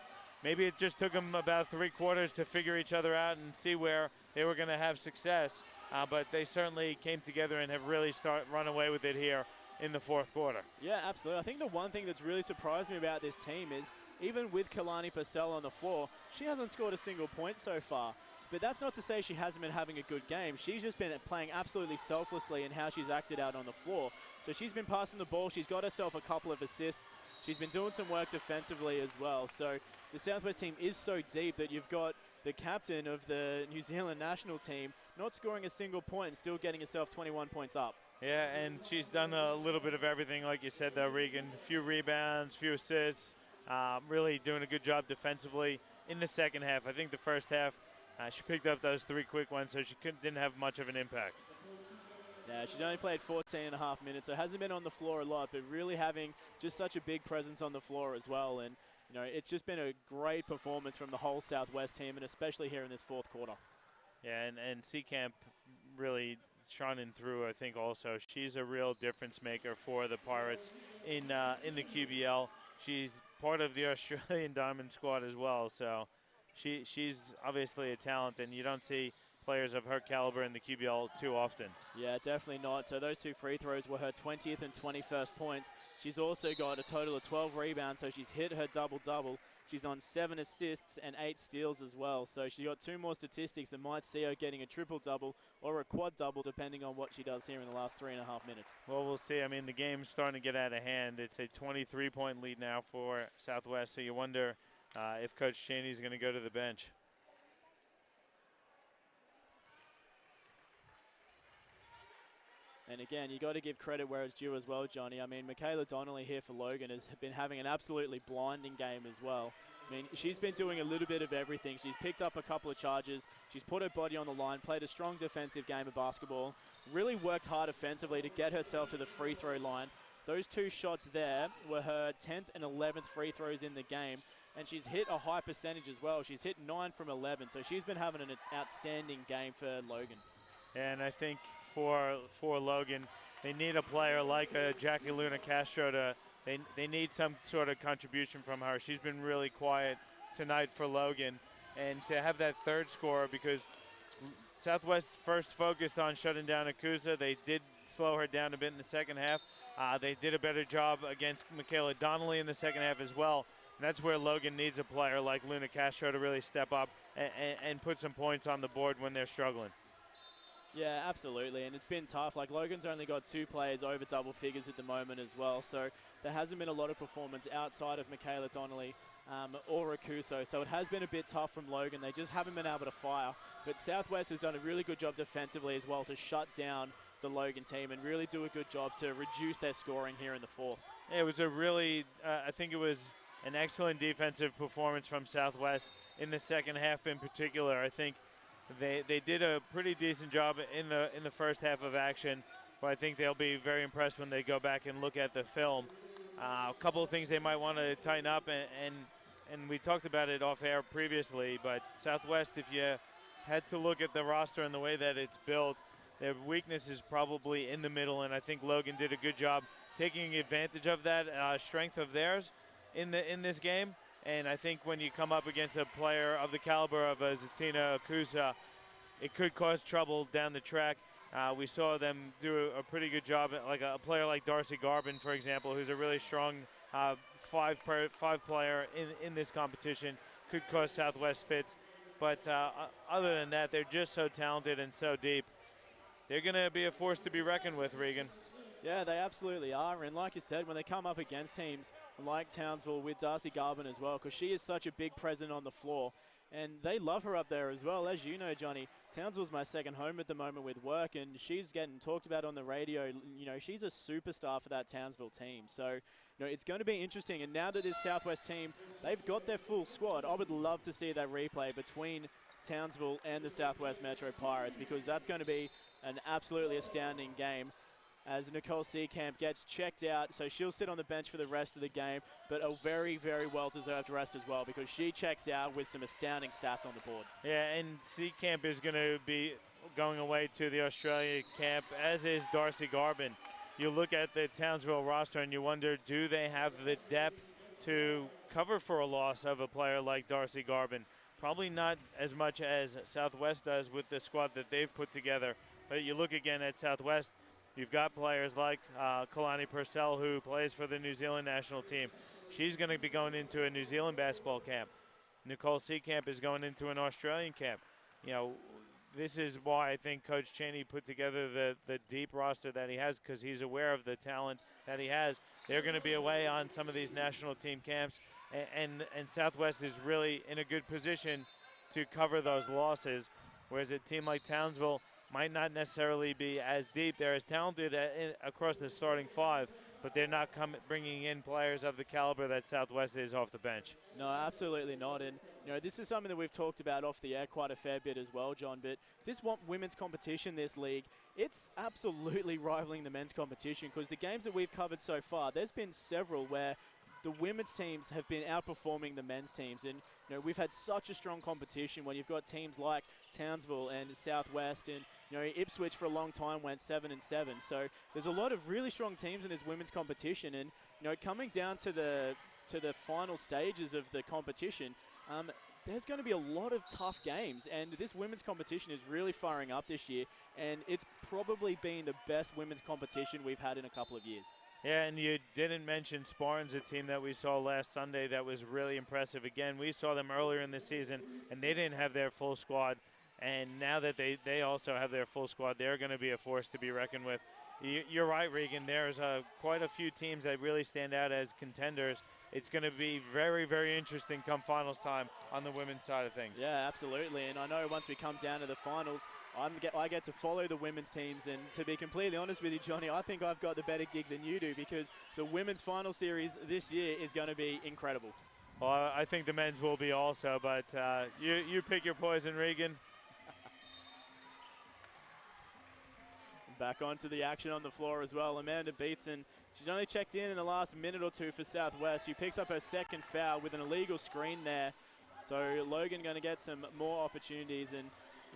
maybe it just took them about 3 quarters to figure each other out and see where they were going to have success. But they certainly came together and have really run away with it here in the fourth quarter. Yeah, absolutely. I think the one thing that's really surprised me about this team is even with Kalani Purcell on the floor, she hasn't scored a single point so far. But that's not to say she hasn't been having a good game. She's just been playing absolutely selflessly in how she's acted out on the floor. So she's been passing the ball. She's got herself a couple of assists. She's been doing some work defensively as well. So the Southwest team is so deep that you've got the captain of the New Zealand national team not scoring a single point and still getting herself 21 points up. Yeah, and she's done a little bit of everything, like you said, though, Regan. A few rebounds, few assists, really doing a good job defensively in the second half. I think the first half, she picked up those 3 quick ones, so she didn't have much of an impact. Yeah, she's only played 14.5 minutes, so hasn't been on the floor a lot, but really having just such a big presence on the floor as well. And, you know, it's just been a great performance from the whole Southwest team, and especially here in this fourth quarter. Yeah, and Seacamp really shining through, I think, also. She's a real difference maker for the Pirates in the QBL. She's part of the Australian Diamond squad as well, so she's obviously a talent, and you don't see players of her caliber in the QBL too often. Yeah, definitely not. So those 2 free throws were her 20th and 21st points. She's also got a total of 12 rebounds, so she's hit her double-double. She's on 7 assists and 8 steals as well. So she's got 2 more statistics that might see her getting a triple-double or a quad-double, depending on what she does here in the last 3.5 minutes. Well, we'll see. I mean, the game's starting to get out of hand. It's a 23-point lead now for Southwest, so you wonder if Coach Cheney's going to go to the bench. And again, you got to give credit where it's due as well, Johnny. I mean, Michaela Donnelly here for Logan has been having an absolutely blinding game as well. I mean, she's been doing a little bit of everything. She's picked up a couple of charges. She's put her body on the line, played a strong defensive game of basketball, really worked hard offensively to get herself to the free throw line. Those 2 shots there were her 10th and 11th free throws in the game. And she's hit a high percentage as well. She's hit 9 from 11. So she's been having an outstanding game for Logan. And I think for Logan, they need a player like Jackie Luna Castro they need some sort of contribution from her. She's been really quiet tonight for Logan, and to have that third scorer, because Southwest first focused on shutting down Akusa. They did slow her down a bit in the second half. They did a better job against Michaela Donnelly in the second half as well. And that's where Logan needs a player like Luna Castro to really step up and put some points on the board when they're struggling. Yeah, absolutely, and it's been tough. Like, Logan's only got 2 players over double figures at the moment as well, so there hasn't been a lot of performance outside of Michaela Donnelly or Akuso, so it has been a bit tough from Logan. They just haven't been able to fire, but Southwest has done a really good job defensively as well to shut down the Logan team and really do a good job to reduce their scoring here in the fourth. It was a really, I think it was an excellent defensive performance from Southwest in the second half in particular. I think they did a pretty decent job in the first half of action, but I think they'll be very impressed when they go back and look at the film. A couple of things they might want to tighten up, and we talked about it off air previously, but Southwest, if you had to look at the roster and the way that it's built, their weakness is probably in the middle, and I think Logan did a good job taking advantage of that strength of theirs in this game. And I think when you come up against a player of the caliber of Zatina Akusa, it could cause trouble down the track. We saw them do a pretty good job, like a player like Darcy Garbin, for example, who's a really strong five player in this competition, could cause Southwest fits. But other than that, they're just so talented and so deep. They're going to be a force to be reckoned with, Regan. Yeah, they absolutely are. And like you said, when they come up against teams like Townsville with Darcy Garbin as well, because she is such a big presence on the floor, and they love her up there as well. As you know, Johnny, Townsville's my second home at the moment with work, and she's getting talked about on the radio. You know, she's a superstar for that Townsville team. So, you know, it's going to be interesting. And now that this Southwest team, they've got their full squad, I would love to see that replay between Townsville and the Southwest Metro Pirates, because that's going to be an absolutely astounding game. As Nicole Seacamp gets checked out, so she'll sit on the bench for the rest of the game, but a very, very well-deserved rest as well, because she checks out with some astounding stats on the board. Yeah, and Seacamp is going to be going away to the Australia camp, as is Darcy Garbin. You look at the Townsville roster and you wonder, do they have the depth to cover for a loss of a player like Darcy Garbin? Probably not as much as Southwest does with the squad that they've put together. But you look again at Southwest, you've got players like Kalani Purcell, who plays for the New Zealand national team. She's going to be going into a New Zealand basketball camp. Nicole Seacamp is going into an Australian camp. You know, this is why I think Coach Cheney put together the deep roster that he has, because he's aware of the talent that he has. They're going to be away on some of these national team camps, and Southwest is really in a good position to cover those losses, whereas a team like Townsville might not necessarily be as deep. They're as talented across the starting five, but they're not bringing in players of the caliber that Southwest is off the bench. No, absolutely not. And, you know, this is something that we've talked about off the air quite a fair bit as well, John. But this women's competition, this league, it's absolutely rivaling the men's competition, because the games that we've covered so far, there's been several where the women's teams have been outperforming the men's teams. And, you know, we've had such a strong competition when you've got teams like Townsville and Southwest, and, you know, Ipswich for a long time went 7-7. So there's a lot of really strong teams in this women's competition. And, you know, coming down to the final stages of the competition, there's going to be a lot of tough games. And this women's competition is really firing up this year. And it's probably been the best women's competition we've had in a couple of years. Yeah, and you didn't mention Spartans, a team that we saw last Sunday that was really impressive. Again, we saw them earlier in the season, and they didn't have their full squad. And now that they also have their full squad, they're going to be a force to be reckoned with. You're right, Regan. There's quite a few teams that really stand out as contenders. It's going to be very, very interesting come finals time on the women's side of things. Yeah, absolutely. And I know once we come down to the finals, I get to follow the women's teams. And to be completely honest with you, Johnny, I think I've got the better gig than you do, because the women's final series this year is going to be incredible. Well, I think the men's will be also, but you pick your poison, Regan. Back onto the action on the floor as well. Amanda Beatson, she's only checked in the last minute or two for Southwest. She picks up her second foul with an illegal screen there. So Logan going to get some more opportunities, and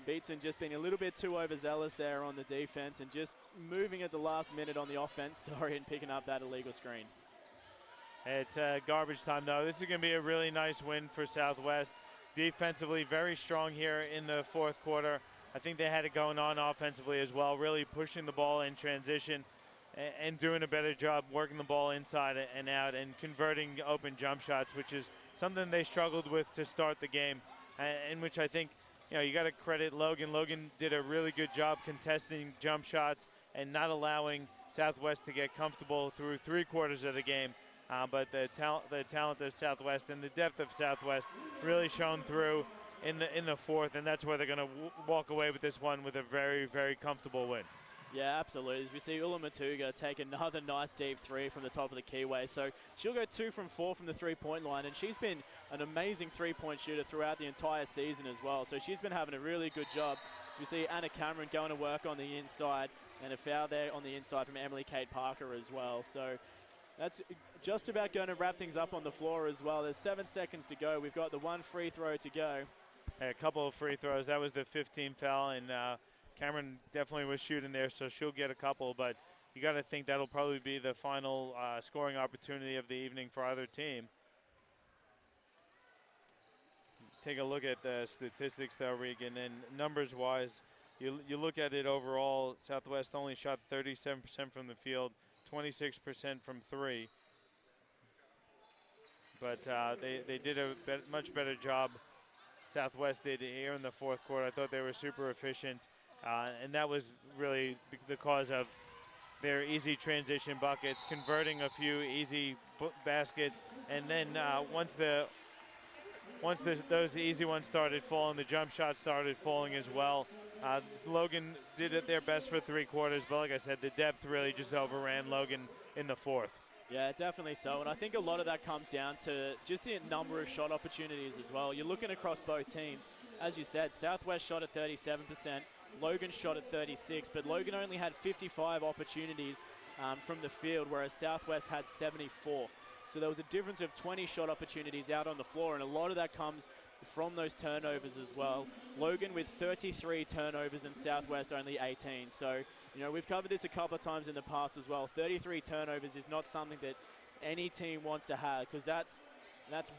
Beatson just being a little bit too overzealous there on the defense and just moving at the last minute on the offense, and picking up that illegal screen. It's garbage time, though. This is going to be a really nice win for Southwest. Defensively, very strong here in the fourth quarter. I think they had it going on offensively as well, really pushing the ball in transition and doing a better job working the ball inside and out and converting open jump shots, which is something they struggled with to start the game, in which I think, you know, you got to credit Logan. Logan did a really good job contesting jump shots and not allowing Southwest to get comfortable through 3/4 of the game. But the talent of Southwest and the depth of Southwest really shone through in the fourth, and that's where they're going to walk away with this one with a very, very comfortable win. Yeah, absolutely. As we see Ulla Matuga take another nice deep three from the top of the keyway. So she'll go 2 from 4 from the three-point line, and she's been an amazing three-point shooter throughout the entire season as well. So she's been having a really good job. As we see Anna Cameron going to work on the inside, and a foul there on the inside from Emily Kate Parker as well. So that's just about going to wrap things up on the floor as well. There's 7 seconds to go. We've got the 1 free throw to go. A couple of free throws. That was the 15th foul, and Cameron definitely was shooting there, so she'll get a couple, but you got to think that'll probably be the final scoring opportunity of the evening for either team. Take a look at the statistics though, Regan, and numbers-wise, you look at it overall, Southwest only shot 37% from the field, 26% from three, but they did a much better job. Southwest did here in the fourth quarter. I thought they were super efficient. And that was really the cause of their easy transition buckets, converting a few easy baskets, and then once those easy ones started falling, the jump shots started falling as well. Logan did it their best for 3 quarters, but like I said, the depth really just overran Logan in the fourth. Yeah, definitely so, and I think a lot of that comes down to just the number of shot opportunities as well. You're looking across both teams. As you said, Southwest shot at 37%. Logan shot at 36, but Logan only had 55 opportunities from the field, whereas Southwest had 74. So there was a difference of 20 shot opportunities out on the floor, and a lot of that comes from those turnovers as well. Logan with 33 turnovers and Southwest only 18. So, you know, we've covered this a couple of times in the past as well. 33 turnovers is not something that any team wants to have, because that's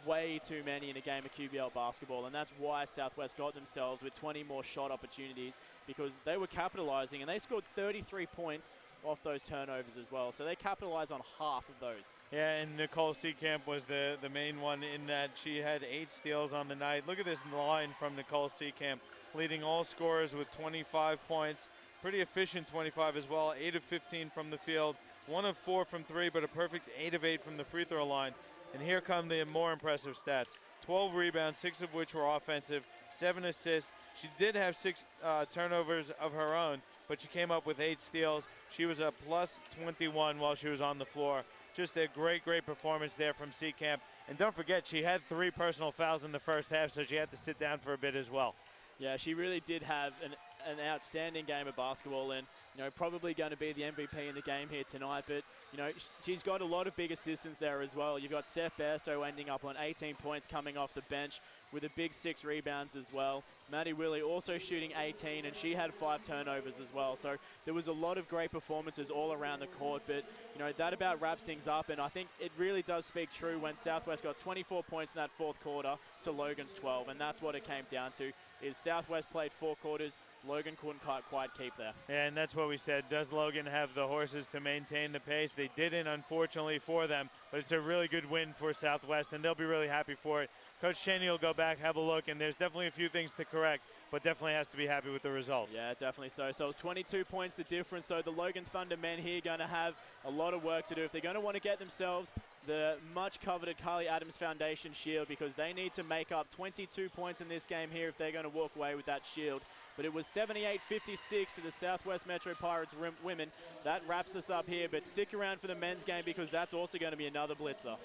way too many in a game of QBL basketball, and that's why Southwest got themselves with 20 more shot opportunities, because they were capitalizing, and they scored 33 points off those turnovers as well. So they capitalized on half of those. Yeah, and Nicole Seekamp was the main one in that. She had 8 steals on the night. Look at this line from Nicole Seekamp, leading all scorers with 25 points. Pretty efficient 25 as well, 8 of 15 from the field, 1 of 4 from 3, but a perfect 8 of 8 from the free throw line. And here come the more impressive stats. 12 rebounds, 6 of which were offensive, 7 assists. She did have 6 turnovers of her own, but she came up with 8 steals. She was a plus 21 while she was on the floor. Just a great performance there from Seekamp. And don't forget, she had 3 personal fouls in the first half, so she had to sit down for a bit as well. Yeah, she really did have an outstanding game of basketball, and, you know, probably going to be the MVP in the game here tonight. But, you know, she's got a lot of big assistants there as well. You've got Steph Bairstow ending up on 18 points coming off the bench with a big 6 rebounds as well. Maddie Willie also shooting 18, and she had 5 turnovers as well. So there was a lot of great performances all around the court, but, you know, that about wraps things up, and I think it really does speak true when Southwest got 24 points in that fourth quarter to Logan's 12, and that's what it came down to, is Southwest played 4 quarters, Logan couldn't quite keep there. Yeah, and that's what we said. Does Logan have the horses to maintain the pace? They didn't, unfortunately, for them, but it's a really good win for Southwest, and they'll be really happy for it. Coach Cheney will go back, have a look, and there's definitely a few things to correct, but definitely has to be happy with the result. Yeah, definitely so. So it's 22 points the difference. So the Logan Thunder men here going to have a lot of work to do if they're going to want to get themselves the much coveted Carly Adams Foundation shield, because they need to make up 22 points in this game here if they're going to walk away with that shield. But it was 78-56 to the Southwest Metro Pirates women. That wraps us up here, but stick around for the men's game, because that's also going to be another blitzer.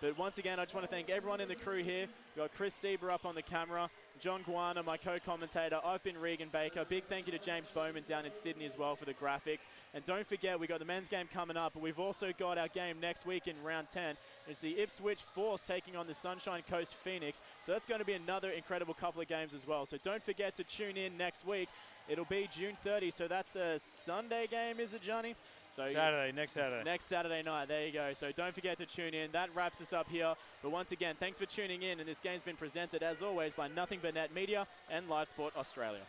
But once again, I just want to thank everyone in the crew here. We've got Chris Sieber up on the camera, John Guana, my co-commentator. I've been Regan Baker. Big thank you to James Bowman down in Sydney as well for the graphics. And don't forget, we've got the men's game coming up, but we've also got our game next week in round 10. It's the Ipswich Force taking on the Sunshine Coast Phoenix. So that's going to be another incredible couple of games as well. So don't forget to tune in next week. It'll be June 30, so that's a Sunday game, is it, Johnny? So Saturday, next Saturday. Next Saturday night, there you go. So don't forget to tune in. That wraps us up here. But once again, thanks for tuning in. And this game's been presented, as always, by Nothing But Net Media and Live Sport Australia.